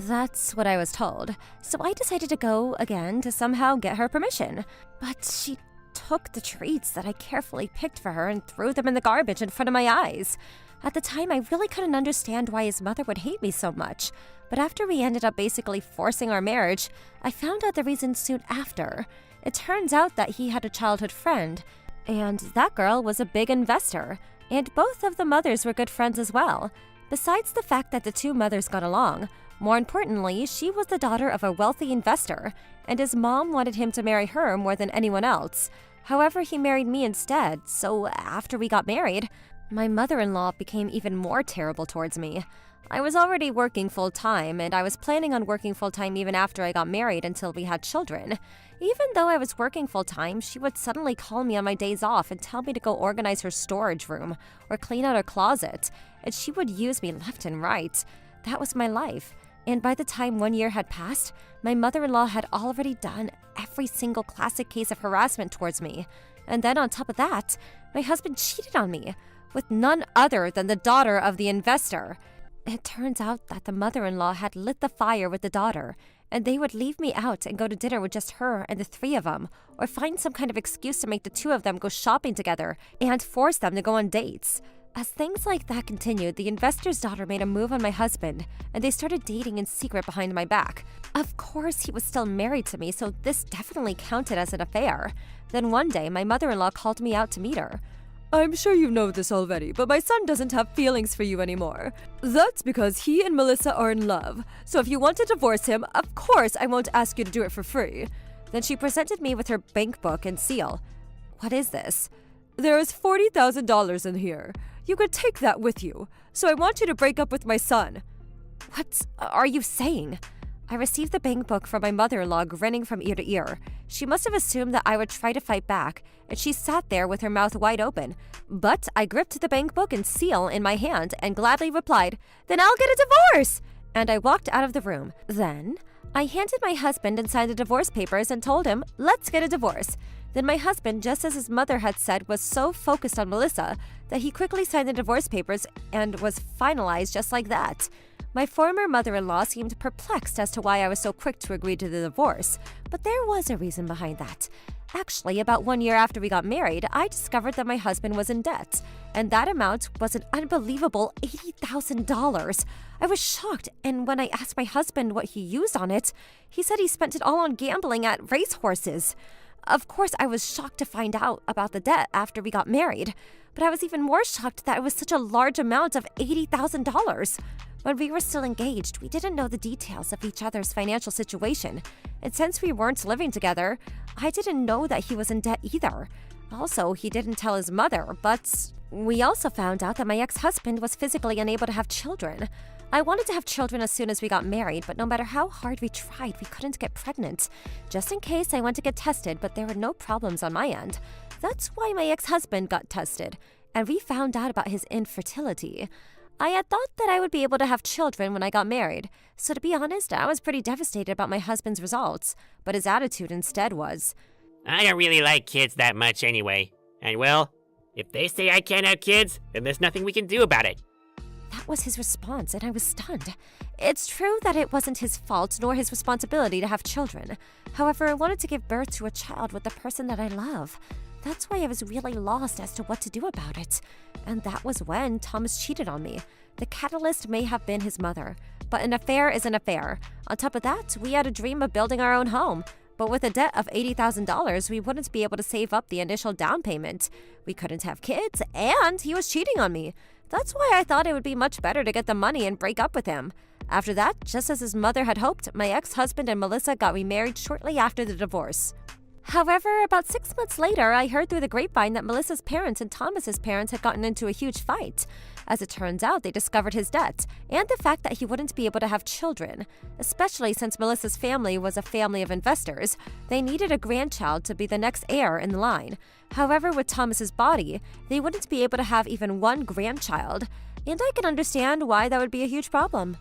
that's what I was told. So I decided to go again to somehow get her permission. But she took the treats that I carefully picked for her and threw them in the garbage in front of my eyes. At the time, I really couldn't understand why his mother would hate me so much. But after we ended up basically forcing our marriage, I found out the reason soon after. It turns out that he had a childhood friend, and that girl was a big investor, and both of the mothers were good friends as well. Besides the fact that the 2 mothers got along, more importantly, she was the daughter of a wealthy investor, and his mom wanted him to marry her more than anyone else. However, he married me instead, so after we got married, my mother-in-law became even more terrible towards me. I was already working full-time, and I was planning on working full-time even after I got married until we had children. Even though I was working full-time, she would suddenly call me on my days off and tell me to go organize her storage room or clean out her closet, and she would use me left and right. That was my life. And by the time 1 year had passed, my mother-in-law had already done every single classic case of harassment towards me. And then on top of that, my husband cheated on me. with none other than the daughter of the investor. It turns out that the mother-in-law had lit the fire with the daughter, and they would leave me out and go to dinner with just her and the three of them, or find some kind of excuse to make the two of them go shopping together and force them to go on dates. As things like that continued, the investor's daughter made a move on my husband, and they started dating in secret behind my back. Of course, he was still married to me, so this definitely counted as an affair. Then one day, my mother-in-law called me out to meet her. I'm sure you know this already, but my son doesn't have feelings for you anymore. That's because he and Melissa are in love. So if you want to divorce him, of course I won't ask you to do it for free. Then she presented me with her bank book and seal. What is this? There is $40,000 in here. You could take that with you. So I want you to break up with my son. What are you saying? I received the bank book from my mother-in-law, grinning from ear to ear. She must have assumed that I would try to fight back, and she sat there with her mouth wide open. But I gripped the bank book and seal in my hand and gladly replied, "Then I'll get a divorce!" And I walked out of the room. Then I handed my husband and signed the divorce papers and told him, "Let's get a divorce." Then my husband, just as his mother had said, was so focused on Melissa that he quickly signed the divorce papers and was finalized just like that. My former mother-in-law seemed perplexed as to why I was so quick to agree to the divorce, but there was a reason behind that. Actually, about 1 year after we got married, I discovered that my husband was in debt, and that amount was an unbelievable $80,000. I was shocked, and when I asked my husband what he used on it, he said he spent it all on gambling at racehorses. Of course, I was shocked to find out about the debt after we got married, but I was even more shocked that it was such a large amount of $80,000. When we were still engaged, we didn't know the details of each other's financial situation, and since we weren't living together, I didn't know that he was in debt either. Also, he didn't tell his mother, but we also found out that my ex-husband was physically unable to have children. I wanted to have children as soon as we got married, but no matter how hard we tried, we couldn't get pregnant. Just in case, I went to get tested, but there were no problems on my end. That's why my ex-husband got tested, and we found out about his infertility. I had thought that I would be able to have children when I got married, so to be honest, I was pretty devastated about my husband's results, but his attitude instead was, I don't really like kids that much anyway. And well, if they say I can't have kids, then there's nothing we can do about it. That was his response, and I was stunned. It's true that it wasn't his fault nor his responsibility to have children. However, I wanted to give birth to a child with the person that I love. That's why I was really lost as to what to do about it. And that was when Thomas cheated on me. The catalyst may have been his mother, but an affair is an affair. On top of that, we had a dream of building our own home. But with a debt of $80,000, we wouldn't be able to save up the initial down payment. We couldn't have kids, and he was cheating on me. That's why I thought it would be much better to get the money and break up with him. After that, just as his mother had hoped, my ex-husband and Melissa got remarried shortly after the divorce. However, about 6 months later, I heard through the grapevine that Melissa's parents and Thomas's parents had gotten into a huge fight. As it turns out, they discovered his debt and the fact that he wouldn't be able to have children. Especially since Melissa's family was a family of investors, they needed a grandchild to be the next heir in the line. However, with Thomas's body, they wouldn't be able to have even one grandchild, and I can understand why that would be a huge problem.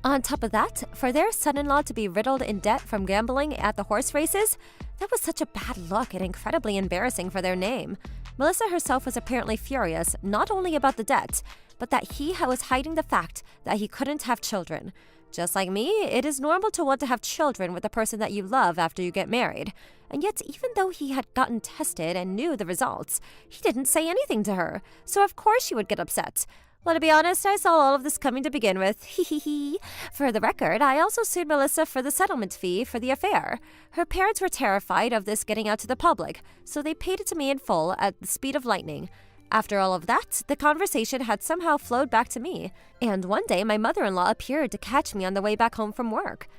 On top of that, for their son-in-law to be riddled in debt from gambling at the horse races, that was such a bad look and incredibly embarrassing for their name. Melissa herself was apparently furious, not only about the debt, but that he was hiding the fact that he couldn't have children. Just like me, it is normal to want to have children with the person that you love after you get married. And yet, even though he had gotten tested and knew the results, he didn't say anything to her, so of course she would get upset. Well, to be honest, I saw all of this coming to begin with. Hee. For the record, I also sued Melissa for the settlement fee for the affair. Her parents were terrified of this getting out to the public, so they paid it to me in full at the speed of lightning. After all of that, the conversation had somehow flowed back to me, and one day my mother-in-law appeared to catch me on the way back home from work.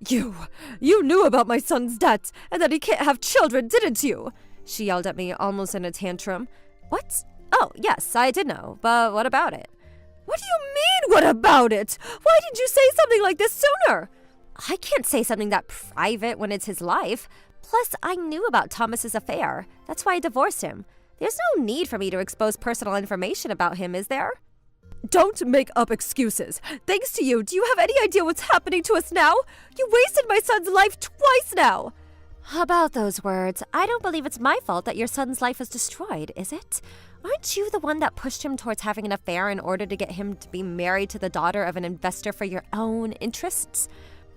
You knew about my son's debt and that he can't have children, didn't you? She yelled at me, almost in a tantrum. What? Oh, yes, I did know, but what about it? What do you mean, what about it? Why didn't you say something like this sooner? I can't say something that private when it's his life. Plus, I knew about Thomas's affair. That's why I divorced him. There's no need for me to expose personal information about him, is there? Don't make up excuses. Thanks to you, do you have any idea what's happening to us now? You wasted my son's life twice now. About those words, I don't believe it's my fault that your son's life was destroyed, is it? Aren't you the one that pushed him towards having an affair in order to get him to be married to the daughter of an investor for your own interests?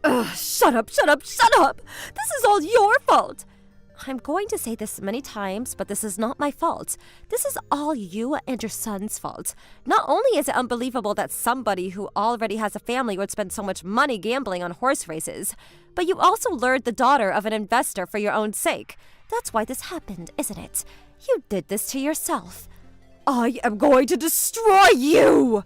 Ugh, shut up, shut up, shut up! This is all your fault! I'm going to say this many times, but this is not my fault. This is all you and your son's fault. Not only is it unbelievable that somebody who already has a family would spend so much money gambling on horse races, but you also lured the daughter of an investor for your own sake. That's why this happened, isn't it? You did this to yourself. I am going to destroy you!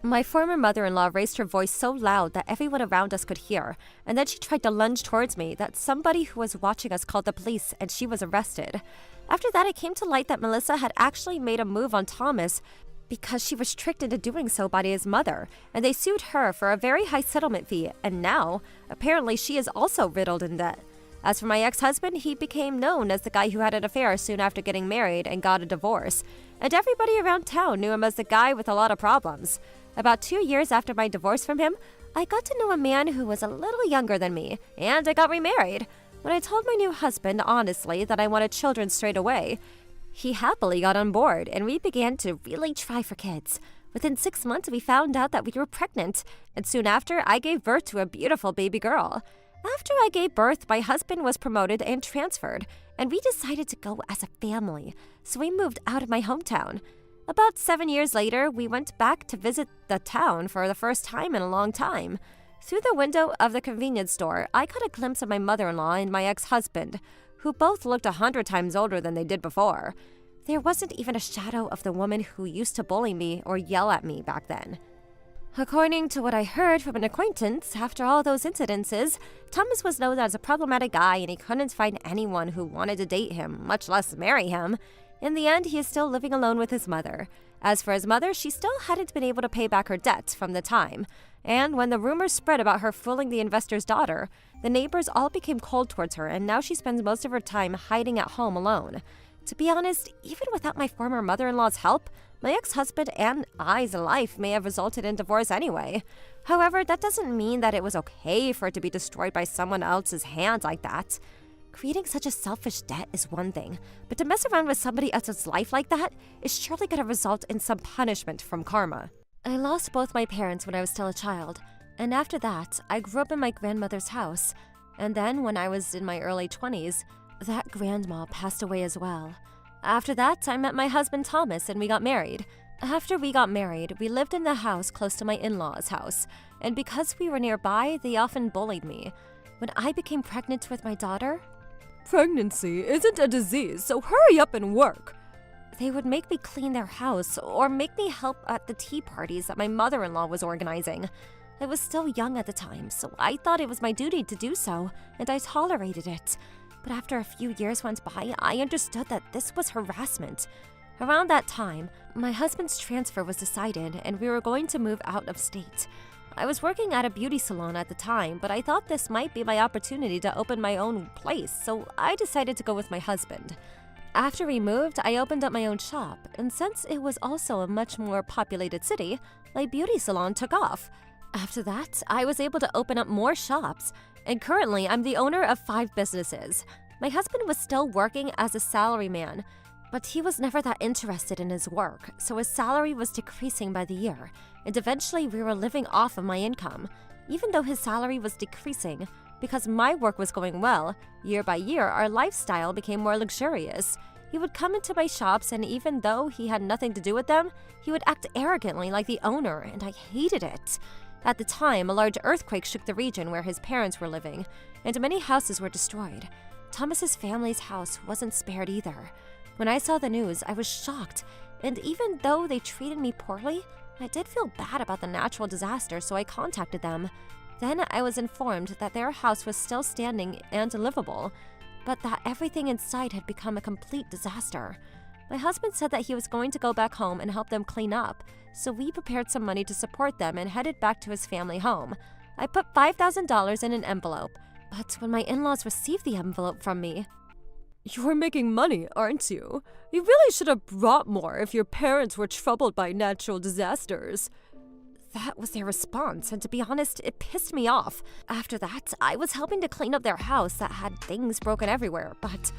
My former mother-in-law raised her voice so loud that everyone around us could hear, and then she tried to lunge towards me that somebody who was watching us called the police and she was arrested. After that, it came to light that Melissa had actually made a move on Thomas because she was tricked into doing so by his mother, and they sued her for a very high settlement fee, and now, apparently she is also riddled in debt. As for my ex-husband, he became known as the guy who had an affair soon after getting married and got a divorce, and everybody around town knew him as the guy with a lot of problems. About 2 years after my divorce from him, I got to know a man who was a little younger than me, and I got remarried. When I told my new husband honestly that I wanted children straight away, he happily got on board, and we began to really try for kids. Within 6 months, we found out that we were pregnant, and soon after, I gave birth to a beautiful baby girl. After I gave birth, my husband was promoted and transferred, and we decided to go as a family, so we moved out of my hometown. About 7 years later, we went back to visit the town for the first time in a long time. Through the window of the convenience store, I caught a glimpse of my mother-in-law and my ex-husband, who both looked 100 times older than they did before. There wasn't even a shadow of the woman who used to bully me or yell at me back then. According to what I heard from an acquaintance, after all those incidences, Thomas was known as a problematic guy and he couldn't find anyone who wanted to date him, much less marry him. In the end, he is still living alone with his mother. As for his mother, she still hadn't been able to pay back her debt from the time. And when the rumors spread about her fooling the investor's daughter, the neighbors all became cold towards her, and now she spends most of her time hiding at home alone. To be honest, even without my former mother-in-law's help, my ex-husband and I's life may have resulted in divorce anyway. However, that doesn't mean that it was okay for it to be destroyed by someone else's hand like that. Creating such a selfish debt is one thing, but to mess around with somebody else's life like that is surely going to result in some punishment from karma. I lost both my parents when I was still a child, and after that, I grew up in my grandmother's house. And then, when I was in my early 20s, that grandma passed away as well. After that, I met my husband Thomas and we got married. After we got married, we lived in the house close to my in-laws' house, and because we were nearby, they often bullied me. When I became pregnant with my daughter, Pregnancy isn't a disease, so hurry up and work. they would make me clean their house or make me help at the tea parties that my mother-in-law was organizing. I was still young at the time, so I thought it was my duty to do so, and I tolerated it. But after a few years went by, I understood that this was harassment. Around that time, my husband's transfer was decided, and we were going to move out of state. I was working at a beauty salon at the time, but I thought this might be my opportunity to open my own place, so I decided to go with my husband. After we moved, I opened up my own shop, and since it was also a much more populated city, my beauty salon took off. After that, I was able to open up more shops, and currently I'm the owner of 5 businesses. My husband was still working as a salaryman, but he was never that interested in his work, so his salary was decreasing by the year, and eventually we were living off of my income. Even though his salary was decreasing, because my work was going well, year by year our lifestyle became more luxurious. He would come into my shops, and even though he had nothing to do with them, he would act arrogantly like the owner, and I hated it. At the time, a large earthquake shook the region where his parents were living, and many houses were destroyed. Thomas's family's house wasn't spared either. When I saw the news, I was shocked, and even though they treated me poorly, I did feel bad about the natural disaster, so I contacted them. Then I was informed that their house was still standing and livable, but that everything inside had become a complete disaster. My husband said that he was going to go back home and help them clean up, so we prepared some money to support them and headed back to his family home. I put $5,000 in an envelope, but when my in-laws received the envelope from me, You're making money, aren't you? You really should have brought more if your parents were troubled by natural disasters. that was their response, and to be honest, it pissed me off. After that, I was helping to clean up their house that had things broken everywhere, but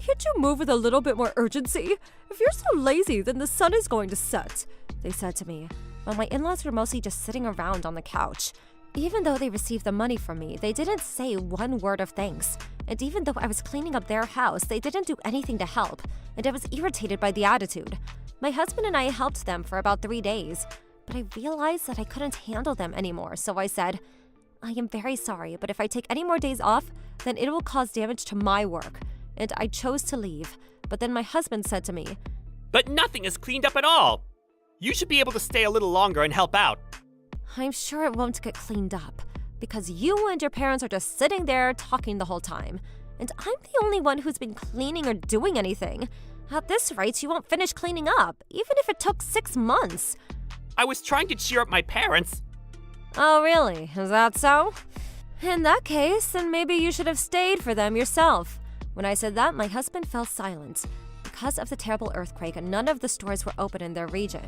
Can't you move with a little bit more urgency? If you're so lazy, then the sun is going to set, they said to me, while my in-laws were mostly just sitting around on the couch. Even though they received the money from me, they didn't say one word of thanks. And even though I was cleaning up their house, they didn't do anything to help, and I was irritated by the attitude. My husband and I helped them for about 3 days, but I realized that I couldn't handle them anymore, so I said, I am very sorry, but if I take any more days off, then it will cause damage to my work. And I chose to leave. But then my husband said to me, But nothing is cleaned up at all. You should be able to stay a little longer and help out. I'm sure it won't get cleaned up, because you and your parents are just sitting there talking the whole time. And I'm the only one who's been cleaning or doing anything. At this rate, you won't finish cleaning up, even if it took 6 months. I was trying to cheer up my parents. Oh, really? Is that so? In that case, then maybe you should have stayed for them yourself. When I said that, my husband fell silent. Because of the terrible earthquake, none of the stores were open in their region.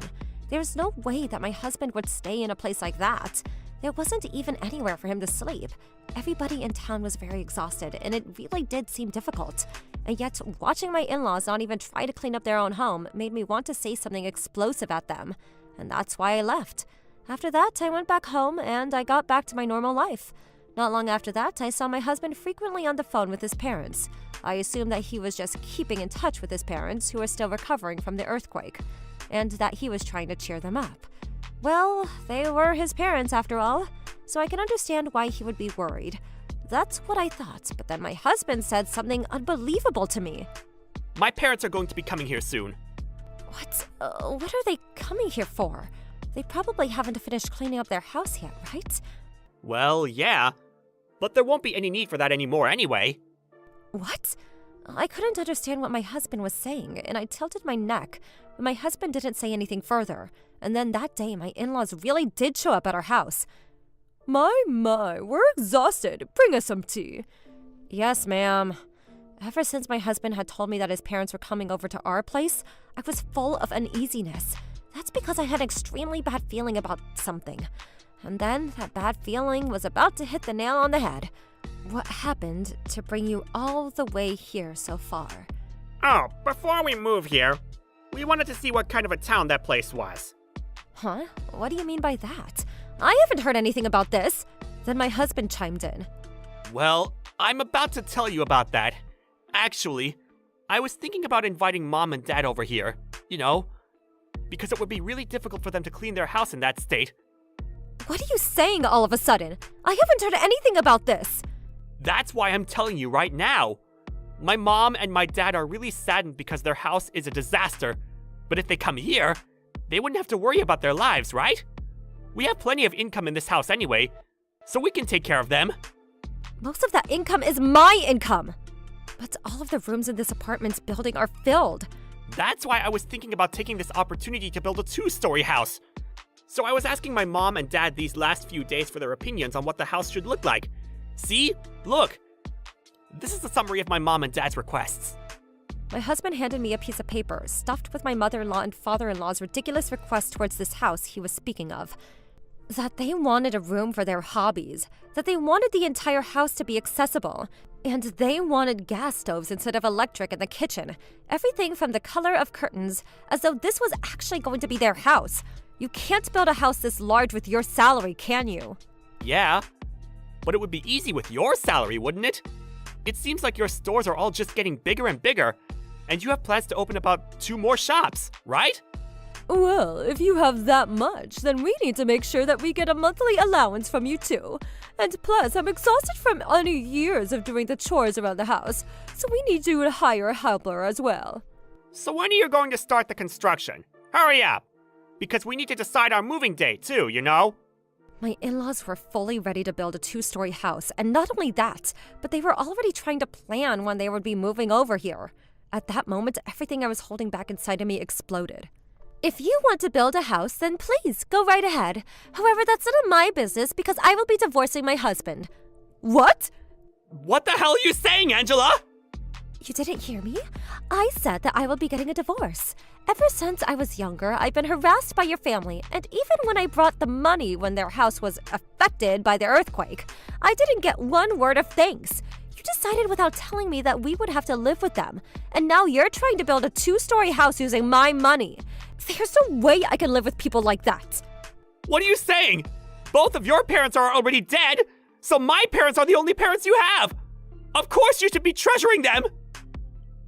There was no way that my husband would stay in a place like that. There wasn't even anywhere for him to sleep. Everybody in town was very exhausted, and it really did seem difficult. And yet, watching my in-laws not even try to clean up their own home made me want to say something explosive at them. And that's why I left. After that, I went back home, and I got back to my normal life. Not long after that, I saw my husband frequently on the phone with his parents. I assumed that he was just keeping in touch with his parents, who were still recovering from the earthquake, and that he was trying to cheer them up. Well, they were his parents after all, so I can understand why he would be worried. That's what I thought, but then my husband said something unbelievable to me. My parents are going to be coming here soon. What? What are they coming here for? They probably haven't finished cleaning up their house yet, right? Well, yeah. But there won't be any need for that anymore anyway. What? I couldn't understand what my husband was saying, and I tilted my neck, but my husband didn't say anything further. And then that day, my in-laws really did show up at our house. My, we're exhausted. Bring us some tea. Yes, ma'am. Ever since my husband had told me that his parents were coming over to our place, I was full of uneasiness. That's because I had an extremely bad feeling about something. And then that bad feeling was about to hit the nail on the head. What happened to bring you all the way here so far? Oh, before we move here, we wanted to see what kind of a town that place was. Huh? What do you mean by that? I haven't heard anything about this. Then my husband chimed in. Well, I'm about to tell you about that. Actually, I was thinking about inviting Mom and Dad over here, because it would be really difficult for them to clean their house in that state. What are you saying all of a sudden? I haven't heard anything about this. That's why I'm telling you right now. My mom and my dad are really saddened because their house is a disaster. But if they come here, they wouldn't have to worry about their lives, right? We have plenty of income in this house anyway, so we can take care of them. Most of that income is my income. But all of the rooms in this apartment building are filled. That's why I was thinking about taking this opportunity to build a 2-story house. So I was asking my mom and dad these last few days for their opinions on what the house should look like. See? Look. This is the summary of my mom and dad's requests. My husband handed me a piece of paper stuffed with my mother-in-law and father-in-law's ridiculous requests towards this house he was speaking of. That they wanted a room for their hobbies, that they wanted the entire house to be accessible, and they wanted gas stoves instead of electric in the kitchen. Everything from the color of curtains, as though this was actually going to be their house. You can't build a house this large with your salary, can you? Yeah, but it would be easy with your salary, wouldn't it? It seems like your stores are all just getting bigger and bigger, and you have plans to open about 2 more shops, right? Well, if you have that much, then we need to make sure that we get a monthly allowance from you too. And plus, I'm exhausted from many years of doing the chores around the house, so we need you to hire a helper as well. So when are you going to start the construction? Hurry up! Because we need to decide our moving date too, My in-laws were fully ready to build a 2-story house, and not only that, but they were already trying to plan when they would be moving over here. At that moment, everything I was holding back inside of me exploded. If you want to build a house, then please, go right ahead. However, that's none of my business because I will be divorcing my husband. What? What the hell are you saying, Angela? You didn't hear me? I said that I will be getting a divorce. Ever since I was younger, I've been harassed by your family, and even when I brought the money when their house was affected by the earthquake, I didn't get one word of thanks. You You decided without telling me that we would have to live with them, and now you're trying to build a 2-story house using my money. There's no way I can live with people like that. What are you saying? Both of your parents are already dead, so my parents are the only parents you have. Of course you should be treasuring them.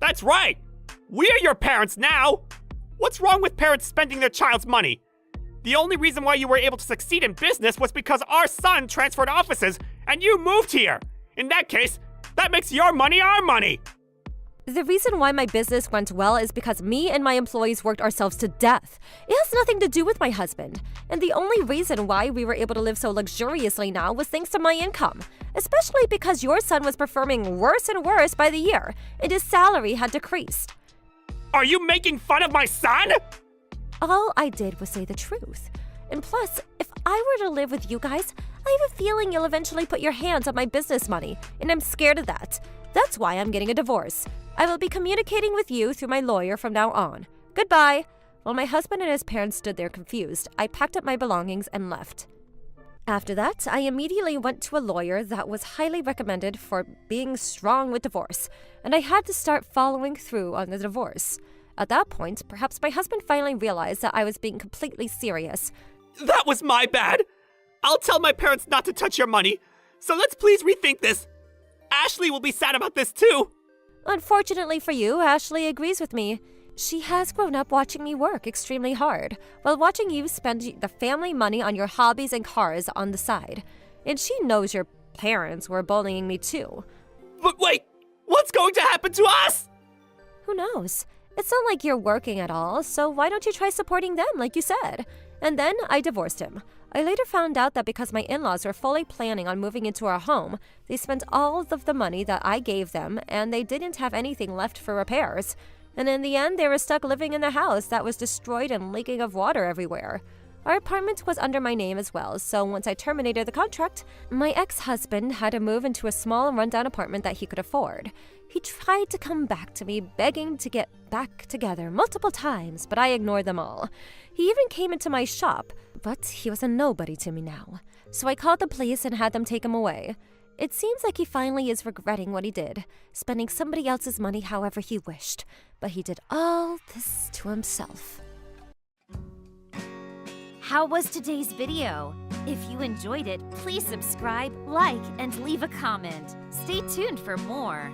That's right. We're your parents now. What's wrong with parents spending their child's money? The only reason why you were able to succeed in business was because our son transferred offices and you moved here. In that case, that makes your money our money. The reason why my business went well is because me and my employees worked ourselves to death. It has nothing to do with my husband. And the only reason why we were able to live so luxuriously now was thanks to my income. Especially because your son was performing worse and worse by the year, and his salary had decreased. Are you making fun of my son? All I did was say the truth. And plus, if I were to live with you guys, I have a feeling you'll eventually put your hands on my business money, and I'm scared of that. That's why I'm getting a divorce. I will be communicating with you through my lawyer from now on. Goodbye. While my husband and his parents stood there confused, I packed up my belongings and left. After that, I immediately went to a lawyer that was highly recommended for being strong with divorce, and I had to start following through on the divorce. At that point, perhaps my husband finally realized that I was being completely serious. That was my bad. I'll tell my parents not to touch your money, so let's please rethink this. Ashley will be sad about this too. Unfortunately for you, Ashley agrees with me. She has grown up watching me work extremely hard, while watching you spend the family money on your hobbies and cars on the side. And she knows your parents were bullying me too. But wait, what's going to happen to us? Who knows? It's not like you're working at all, so why don't you try supporting them like you said? And then I divorced him. I later found out that because my in-laws were fully planning on moving into our home, they spent all of the money that I gave them and they didn't have anything left for repairs. And in the end, they were stuck living in the house that was destroyed and leaking of water everywhere. Our apartment was under my name as well, so once I terminated the contract, my ex-husband had to move into a small rundown apartment that he could afford. He tried to come back to me, begging to get back together multiple times, but I ignored them all. He even came into my shop, but he was a nobody to me now. So I called the police and had them take him away. It seems like he finally is regretting what he did, spending somebody else's money however he wished. But he did all this to himself. How was today's video? If you enjoyed it, please subscribe, like, and leave a comment. Stay tuned for more.